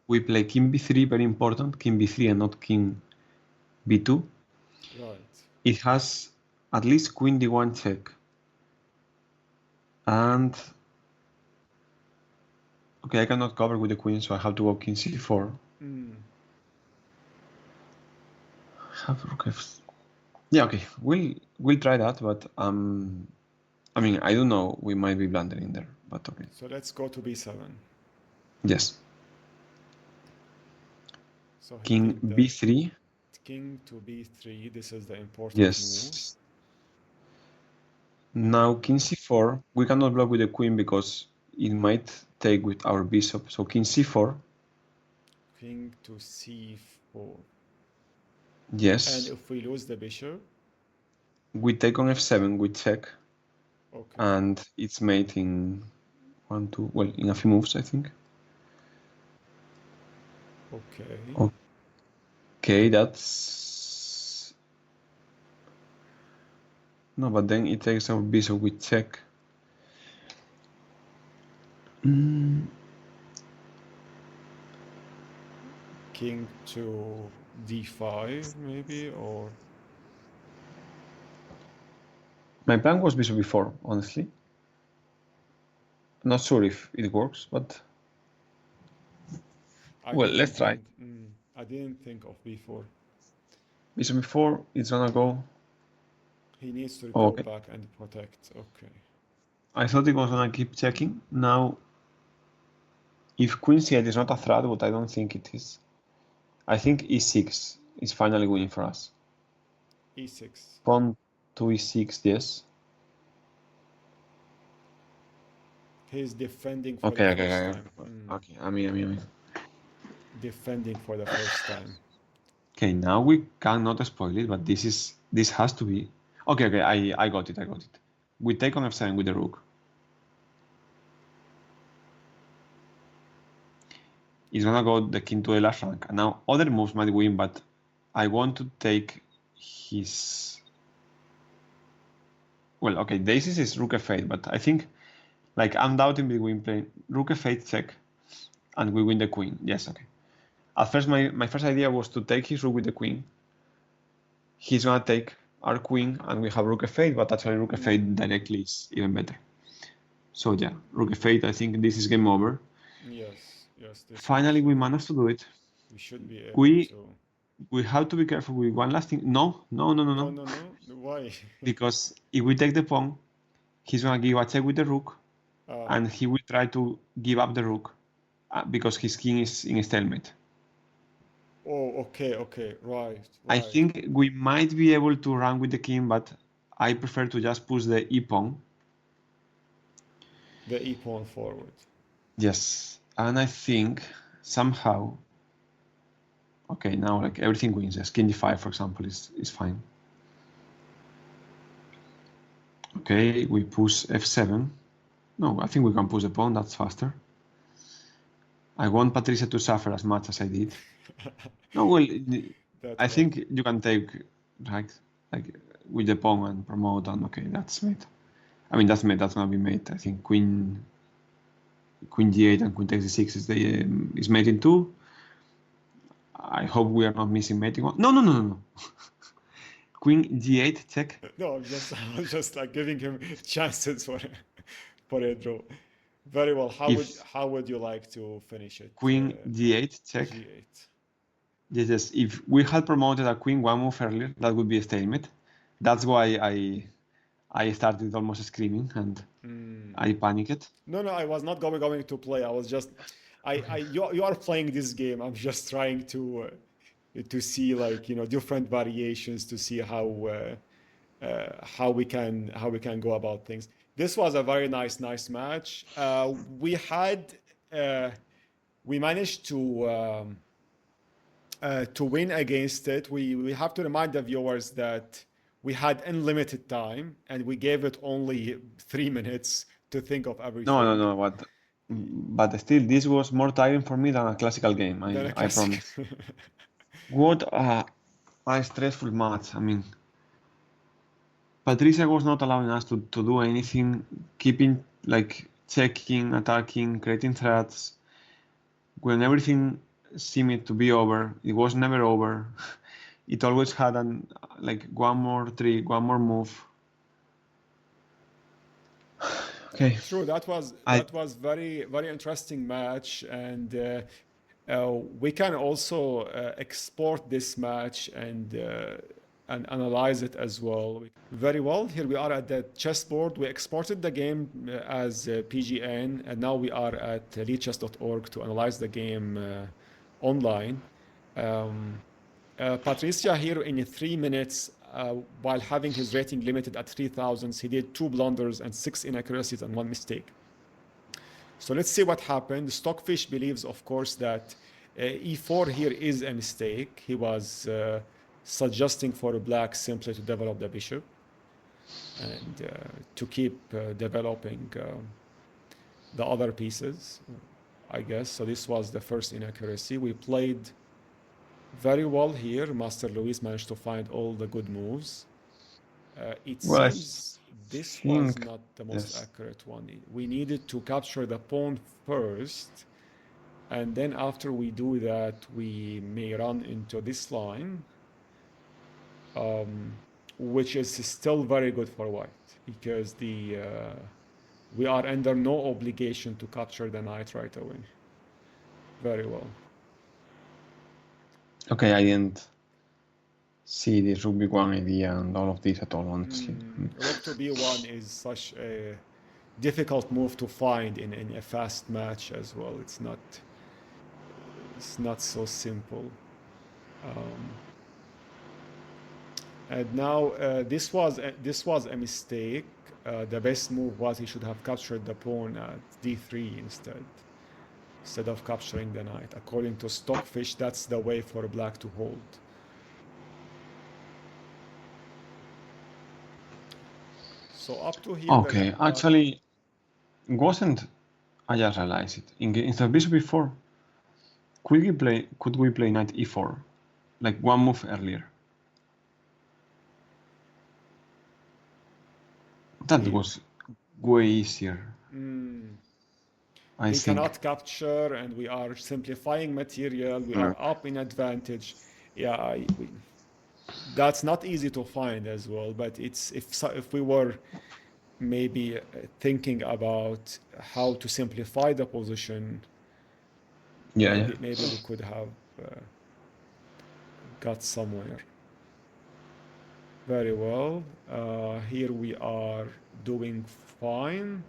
We play king b3, very important. King b3 and not king b2.
right.
It has at least queen d1 check. And okay, I cannot cover with the queen, so I have to go king c4.
Mm.
Have rook f. Yeah, okay, we'll try that, but I mean, I don't know. We might be blundering there, but okay.
So let's go to b7.
Yes,
So he
king
did that.
b3.
King to b3. This is the important move.
Yes. Now king c4. We cannot block with the queen because it might take with our bishop. So king c4.
King to c4. And
Yes.
if we lose the bishop,
We take on f7. We check,
okay,
and it's made in one, two. Well, in a few moves, I think.
okay.
Okay, that's no. But then it takes our bishop. We check.
King to d5 maybe, or
My plan was bishop before, honestly. Not sure if it works, but well, let's try.
I didn't think of b4.
Bishop before, it's gonna go.
He needs to
Oh,
go
okay.
back and protect. Okay.
I thought it was gonna keep checking. Now, if queen c8 is not a threat, but I don't think it is. I think e6 is finally winning for us.
e6.
Pawn to e6, yes.
He's defending for the
Okay,
first
okay, okay.
time.
Okay, I mean.
Defending for the first time.
Okay, now we cannot spoil it, but this has to be. Okay, I got it. We take on f7 with the rook. He's gonna go the king to the last rank. And now other moves might win, but I want to take his. Well, okay, the aces is rook f8, but I think like I'm doubting between playing rook f8 check and we win the queen. Yes, okay. At first, my first idea was to take his rook with the queen. He's gonna take our queen and we have rook f8, but actually rook f8 directly is even better. So yeah, rook f8, I think this is game over.
Yes, this
Finally, we managed to do it.
we should be able
We
to.
we have to be careful with one last thing. No.
No. Why?
Because if we take the pawn, he's gonna give a check with the rook,
Ah,
and he will try to give up the rook because his king is in stalemate.
oh, okay, right.
I think we might be able to run with the king, but I prefer to just push the e pawn.
The e pawn forward.
Yes, and I think somehow. Okay, now like everything wins. Yes, king d5, for example, is fine. Okay, we push f7. No, I think we can push the pawn. That's faster. I want Patricia to suffer as much as I did. No, well, I think you can take right, like with the pawn and promote, and okay, that's mate. I mean, that's mate. That's gonna be mate. I think queen g8 and queen takes d6 is mate in two. I hope we are not missing mating one. No. Queen g8 check.
No, I was just like giving him chances for a draw. Very well. How would you like to finish it?
Queen g8 check.
G8.
Yes. If we had promoted a queen one move earlier, that would be a stalemate. That's why I started almost screaming and I panicked.
No, I was not going to play. I was just, you are playing this game. I'm just trying to see like different variations to see how we can go about things. This was a very nice match. We managed to to win against it, we have to remind the viewers that we had unlimited time and we gave it only 3 minutes to think of everything.
No, but still, this was more tiring for me than a classical game.
Then a
I
classic.
promise. What a stressful match. I mean, Patricia was not allowing us to do anything, keeping like checking, attacking, creating threats. When everything seemed to be over, it was never over. It always had like one more trick, one more move. Okay.
True, that was very interesting match, and we can also export this match and analyze it as well. Very well. Here we are at the chessboard. We exported the game as PGN, and now we are at leadchess.org to analyze the game online. Patricia here in 3 minutes, while having his rating limited at 3,000, he did 2 blunders and 6 inaccuracies and 1 mistake. So let's see what happened. Stockfish believes, of course, that e4 here is a mistake. He was suggesting for black simply to develop the bishop and to keep developing the other pieces, I guess. So this was the first inaccuracy. We played very well here. Master Luis managed to find all the good moves. It
Well,
seems this was
think
not the most
yes.
accurate one. We needed to capture the pawn first, and then after we do that, we may run into this line, which is still very good for white, because we are under no obligation to capture the knight right away. Very well.
Okay, I didn't see this rook b1 idea and all of this at all, honestly.
Rook to b1 is such a difficult move to find in a fast match as well. It's not so simple. And now this was a mistake. The best move was he should have captured the pawn at d3 instead of capturing the knight. According to Stockfish, that's the way for black to hold. So up to here.
Okay, actually, wasn't. I just realized it. Instead of bishop b4, could we play knight e4, like one move earlier? That was way easier.
We cannot capture, and we are simplifying material. We are up in advantage. Yeah, that's not easy to find as well. But it's if we were maybe thinking about how to simplify the position, maybe we could have got somewhere. Very well. Here we are doing fine.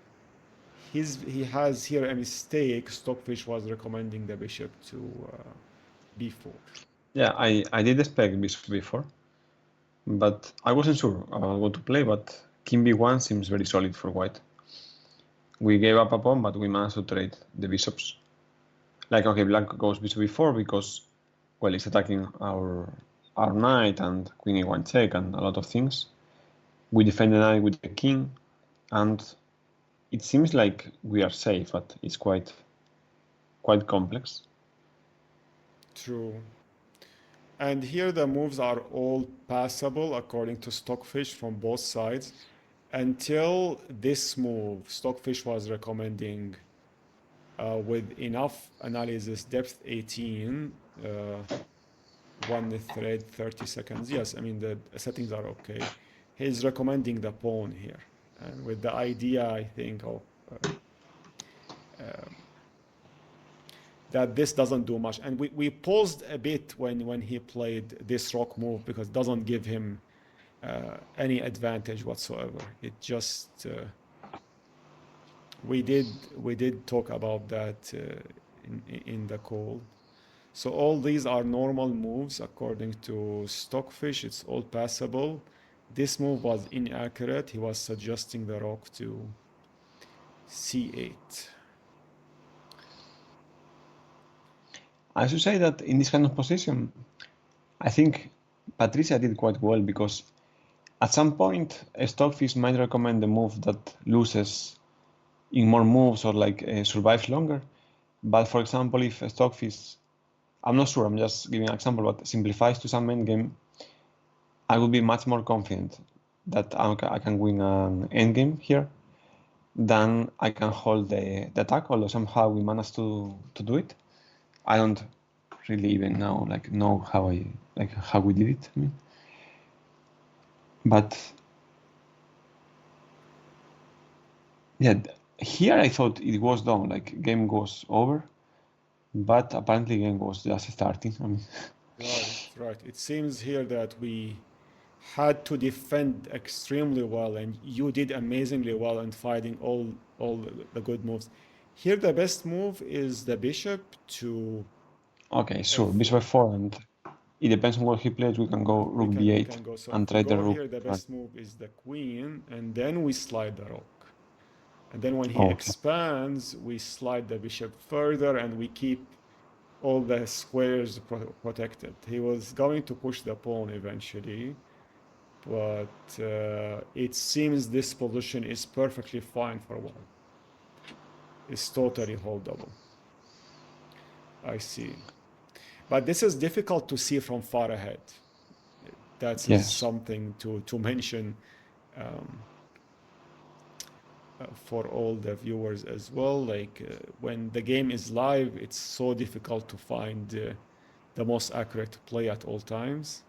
He has here a mistake. Stockfish was recommending the bishop to b4.
Yeah, I did expect bishop b4, but I wasn't sure about what to play. But king b1 seems very solid for white. We gave up a pawn, but we managed to trade the bishops. Like, okay, black goes bishop b4 because, well, it's attacking our knight and queen a1 check and a lot of things. We defend the knight with the king, and it seems like we are safe, but it's quite complex.
True. And here the moves are all passable according to Stockfish from both sides. Until this move, Stockfish was recommending with enough analysis, depth 18, one thread 30 seconds. Yes, I mean the settings are okay. He's recommending the pawn here, and with the idea, I think, of that this doesn't do much. And we paused a bit when he played this rock move because it doesn't give him any advantage whatsoever. It just we did talk about that in the call. So all these are normal moves according to Stockfish. It's all passable. This move was inaccurate. He was suggesting the rook to c8.
I should say that in this kind of position, I think Patricia did quite well because at some point, Stockfish might recommend the move that loses in more moves or like survives longer. But for example, if Stockfish, I'm not sure, I'm just giving an example, but simplifies to some endgame, I would be much more confident that I can win an endgame here than I can hold the attack, although somehow we managed to do it. I don't really even know how we did it. I mean, but yeah, here I thought it was done, like game was over, but apparently game was just starting. I mean,
Right. It seems here that we had to defend extremely well, and you did amazingly well in fighting all the good moves. Here, the best move is the bishop to
okay, sure, bishop
f4.
f4, and it depends on what he plays. We can go rook
We
b8
can go. So
and
if we
try the
go
rook.
here, the
Right.
best move is the queen, and then we slide the rook. And then when he
Okay.
expands, we slide the bishop further, and we keep all the squares protected. He was going to push the pawn eventually, but it seems this position is perfectly fine for white. It's totally holdable. I see. But this is difficult to see from far ahead. That is
Yes.
something to mention for all the viewers as well. Like when the game is live, it's so difficult to find the most accurate play at all times.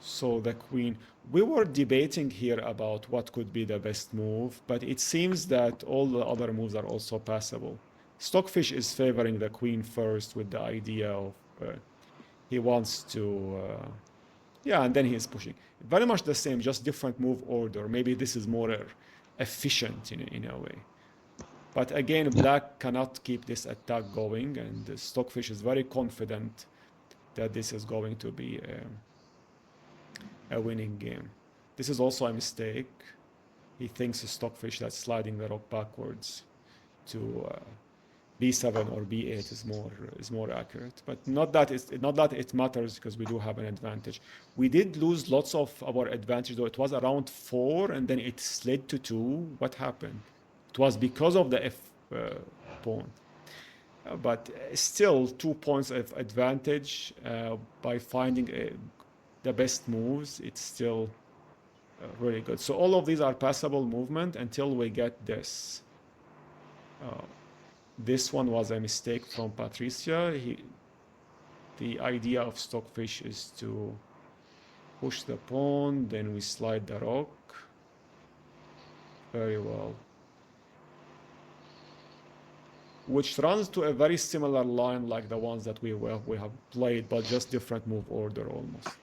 So the queen, we were debating here about what could be the best move, but it seems that all the other moves are also passable. Stockfish is favoring the queen first with the idea of he wants to, yeah, and then he is pushing. Very much the same, just different move order. Maybe this is more efficient in a way. But again, black cannot keep this attack going, and Stockfish is very confident that this is going to be a winning game. This is also a mistake. He thinks Stockfish that sliding the rook backwards to b7 or b8 is more accurate, but not that it matters because we do have an advantage. We did lose lots of our advantage though. It was around 4 and then it slid to 2. What happened? It was because of the f pawn. But still 2 points of advantage by finding the best moves. It's still really good. So all of these are passable movement until we get this. This one was a mistake from Patricia. The idea of Stockfish is to push the pawn, then we slide the rook. Very well. Which runs to a very similar line like the ones that we have played, but just different move order almost.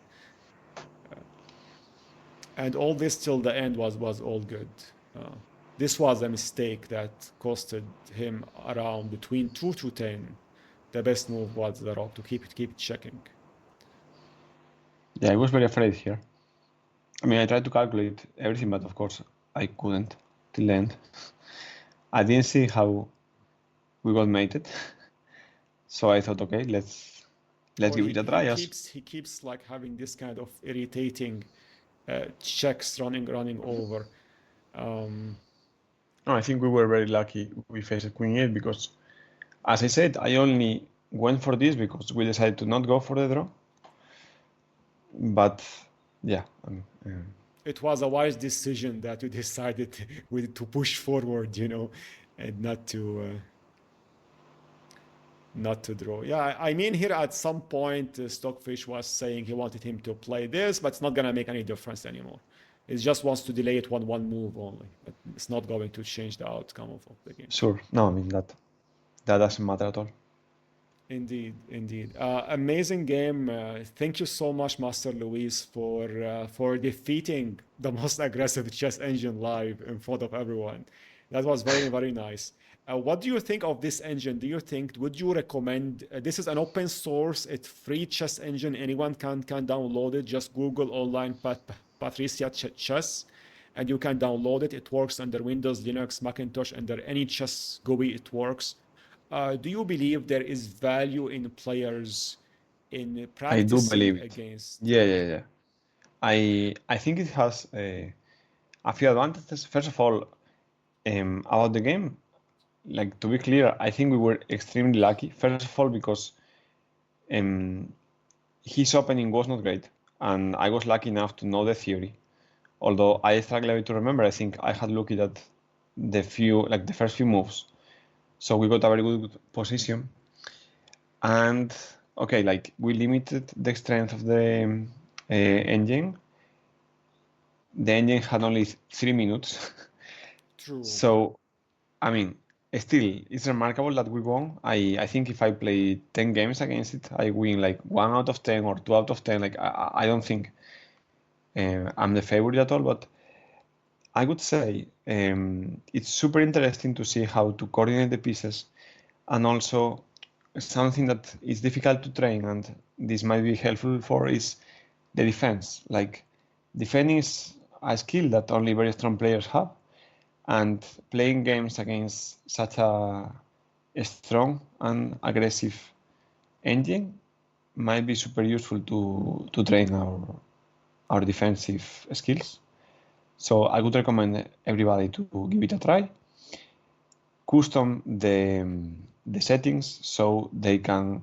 And all this till the end was all good. This was a mistake that costed him around between 2 to 10. The best move was the rook to keep checking.
Yeah, I was very afraid here. I mean, I tried to calculate everything, but of course I couldn't till the end. I didn't see how we got mated, so I thought, okay, let's give it a try.
He keeps like having this kind of irritating checks running over.
No, I think we were very lucky we faced queen 8 because, as I said, I only went for this because we decided to not go for the draw. But yeah,
it was a wise decision that we decided to push forward, and not to draw. Yeah, I mean here at some point Stockfish was saying he wanted him to play this, but it's not gonna make any difference anymore. It just wants to delay it one move only, but it's not going to change the outcome of the game.
Sure. No, I mean that doesn't matter at all.
Indeed. Amazing game. Thank you so much, Master Luis, for defeating the most aggressive chess engine live in front of everyone. That was very, very nice. What do you think of this engine? Would you recommend, this is an open source, it's free chess engine, anyone can download it, just Google online Patricia Chess, and you can download it. It works under Windows, Linux, Macintosh, under any chess GUI it works. Do you believe there is value in players in
I do
practicing
believe it.
against?
Yeah. I think it has a few advantages. First of all, about the game, like to be clear, I think we were extremely lucky. First of all, because um, his opening was not great, and I was lucky enough to know the theory. Although I struggle a bit to remember, I think I had looked at the first few moves, so we got a very good position. And okay, like we limited the strength of the engine. The engine had only 3 minutes,
True.
so I mean, still, it's remarkable that we won. I think if I play 10 games against it, I win like 1 out of 10 or 2 out of 10. Like, I don't think I'm the favorite at all, but I would say it's super interesting to see how to coordinate the pieces, and also something that is difficult to train, and this might be helpful for is the defense. Like, defending is a skill that only very strong players have, and playing games against such a strong and aggressive engine might be super useful to train our defensive skills. So I would recommend everybody to give it a try. Custom the settings so they can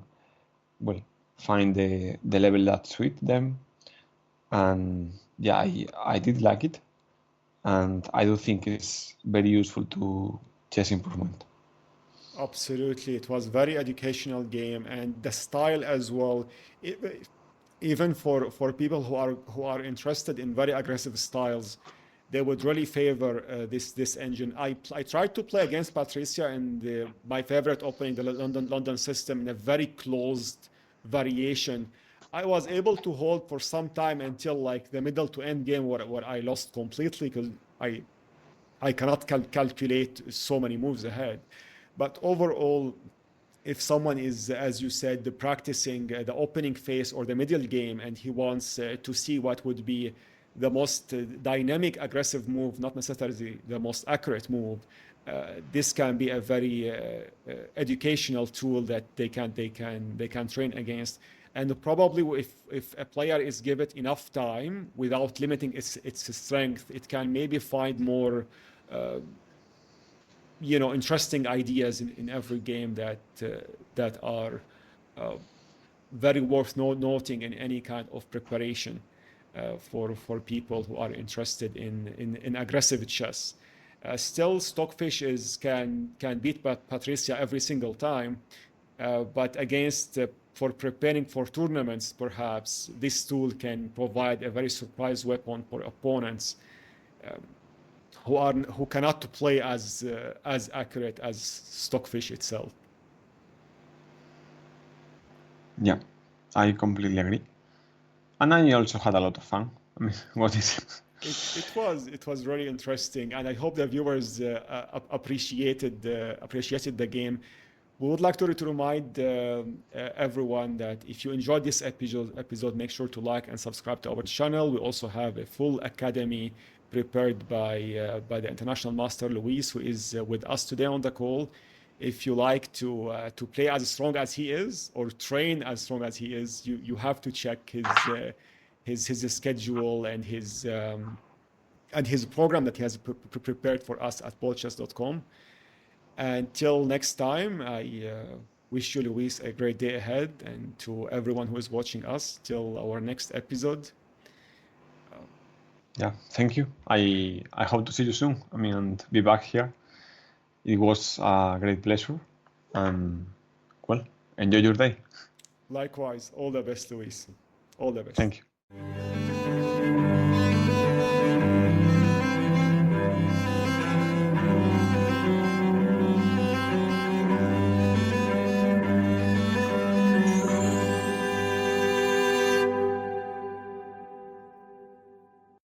well find the level that suit them. And yeah, I did like it, and I do think it's very useful to chess improvement.
Absolutely. It was very educational game, and the style as well. Even for people who are interested in very aggressive styles, they would really favor this engine. I tried to play against Patricia in my favorite opening, the London system, in a very closed variation. I was able to hold for some time until like the middle to end game where I lost completely because I cannot calculate so many moves ahead. But overall, if someone is, as you said, practicing the opening phase or the middle game, and he wants to see what would be the most dynamic, aggressive move, not necessarily the most accurate move, this can be a very educational tool that they can train against. And probably if a player is given enough time without limiting its strength, it can maybe find more uh, interesting ideas in every game that are uh, very worth noting in any kind of preparation for people who are interested in aggressive chess. Still, Stockfish can beat Patricia every single time, but against for preparing for tournaments, perhaps this tool can provide a very surprise weapon for opponents who cannot play as accurate as Stockfish itself.
Yeah, I completely agree. And I also had a lot of fun. I mean, what is it?
It was really interesting, and I hope the viewers appreciated the game. We would like to remind everyone that if you enjoyed this episode, make sure to like and subscribe to our channel. We also have a full academy prepared by the International Master Luis, who is with us today on the call. If you like to play as strong as he is or train as strong as he is, you have to check his schedule and his program that he has prepared for us at BoldChess.com. Until next time, I wish you, Luis, a great day ahead, and to everyone who is watching us, till our next episode.
Yeah, thank you. I hope to see you soon. I mean, and be back here. It was a great pleasure. And well, enjoy your day.
Likewise, all the best, Luis. All the best.
Thank you.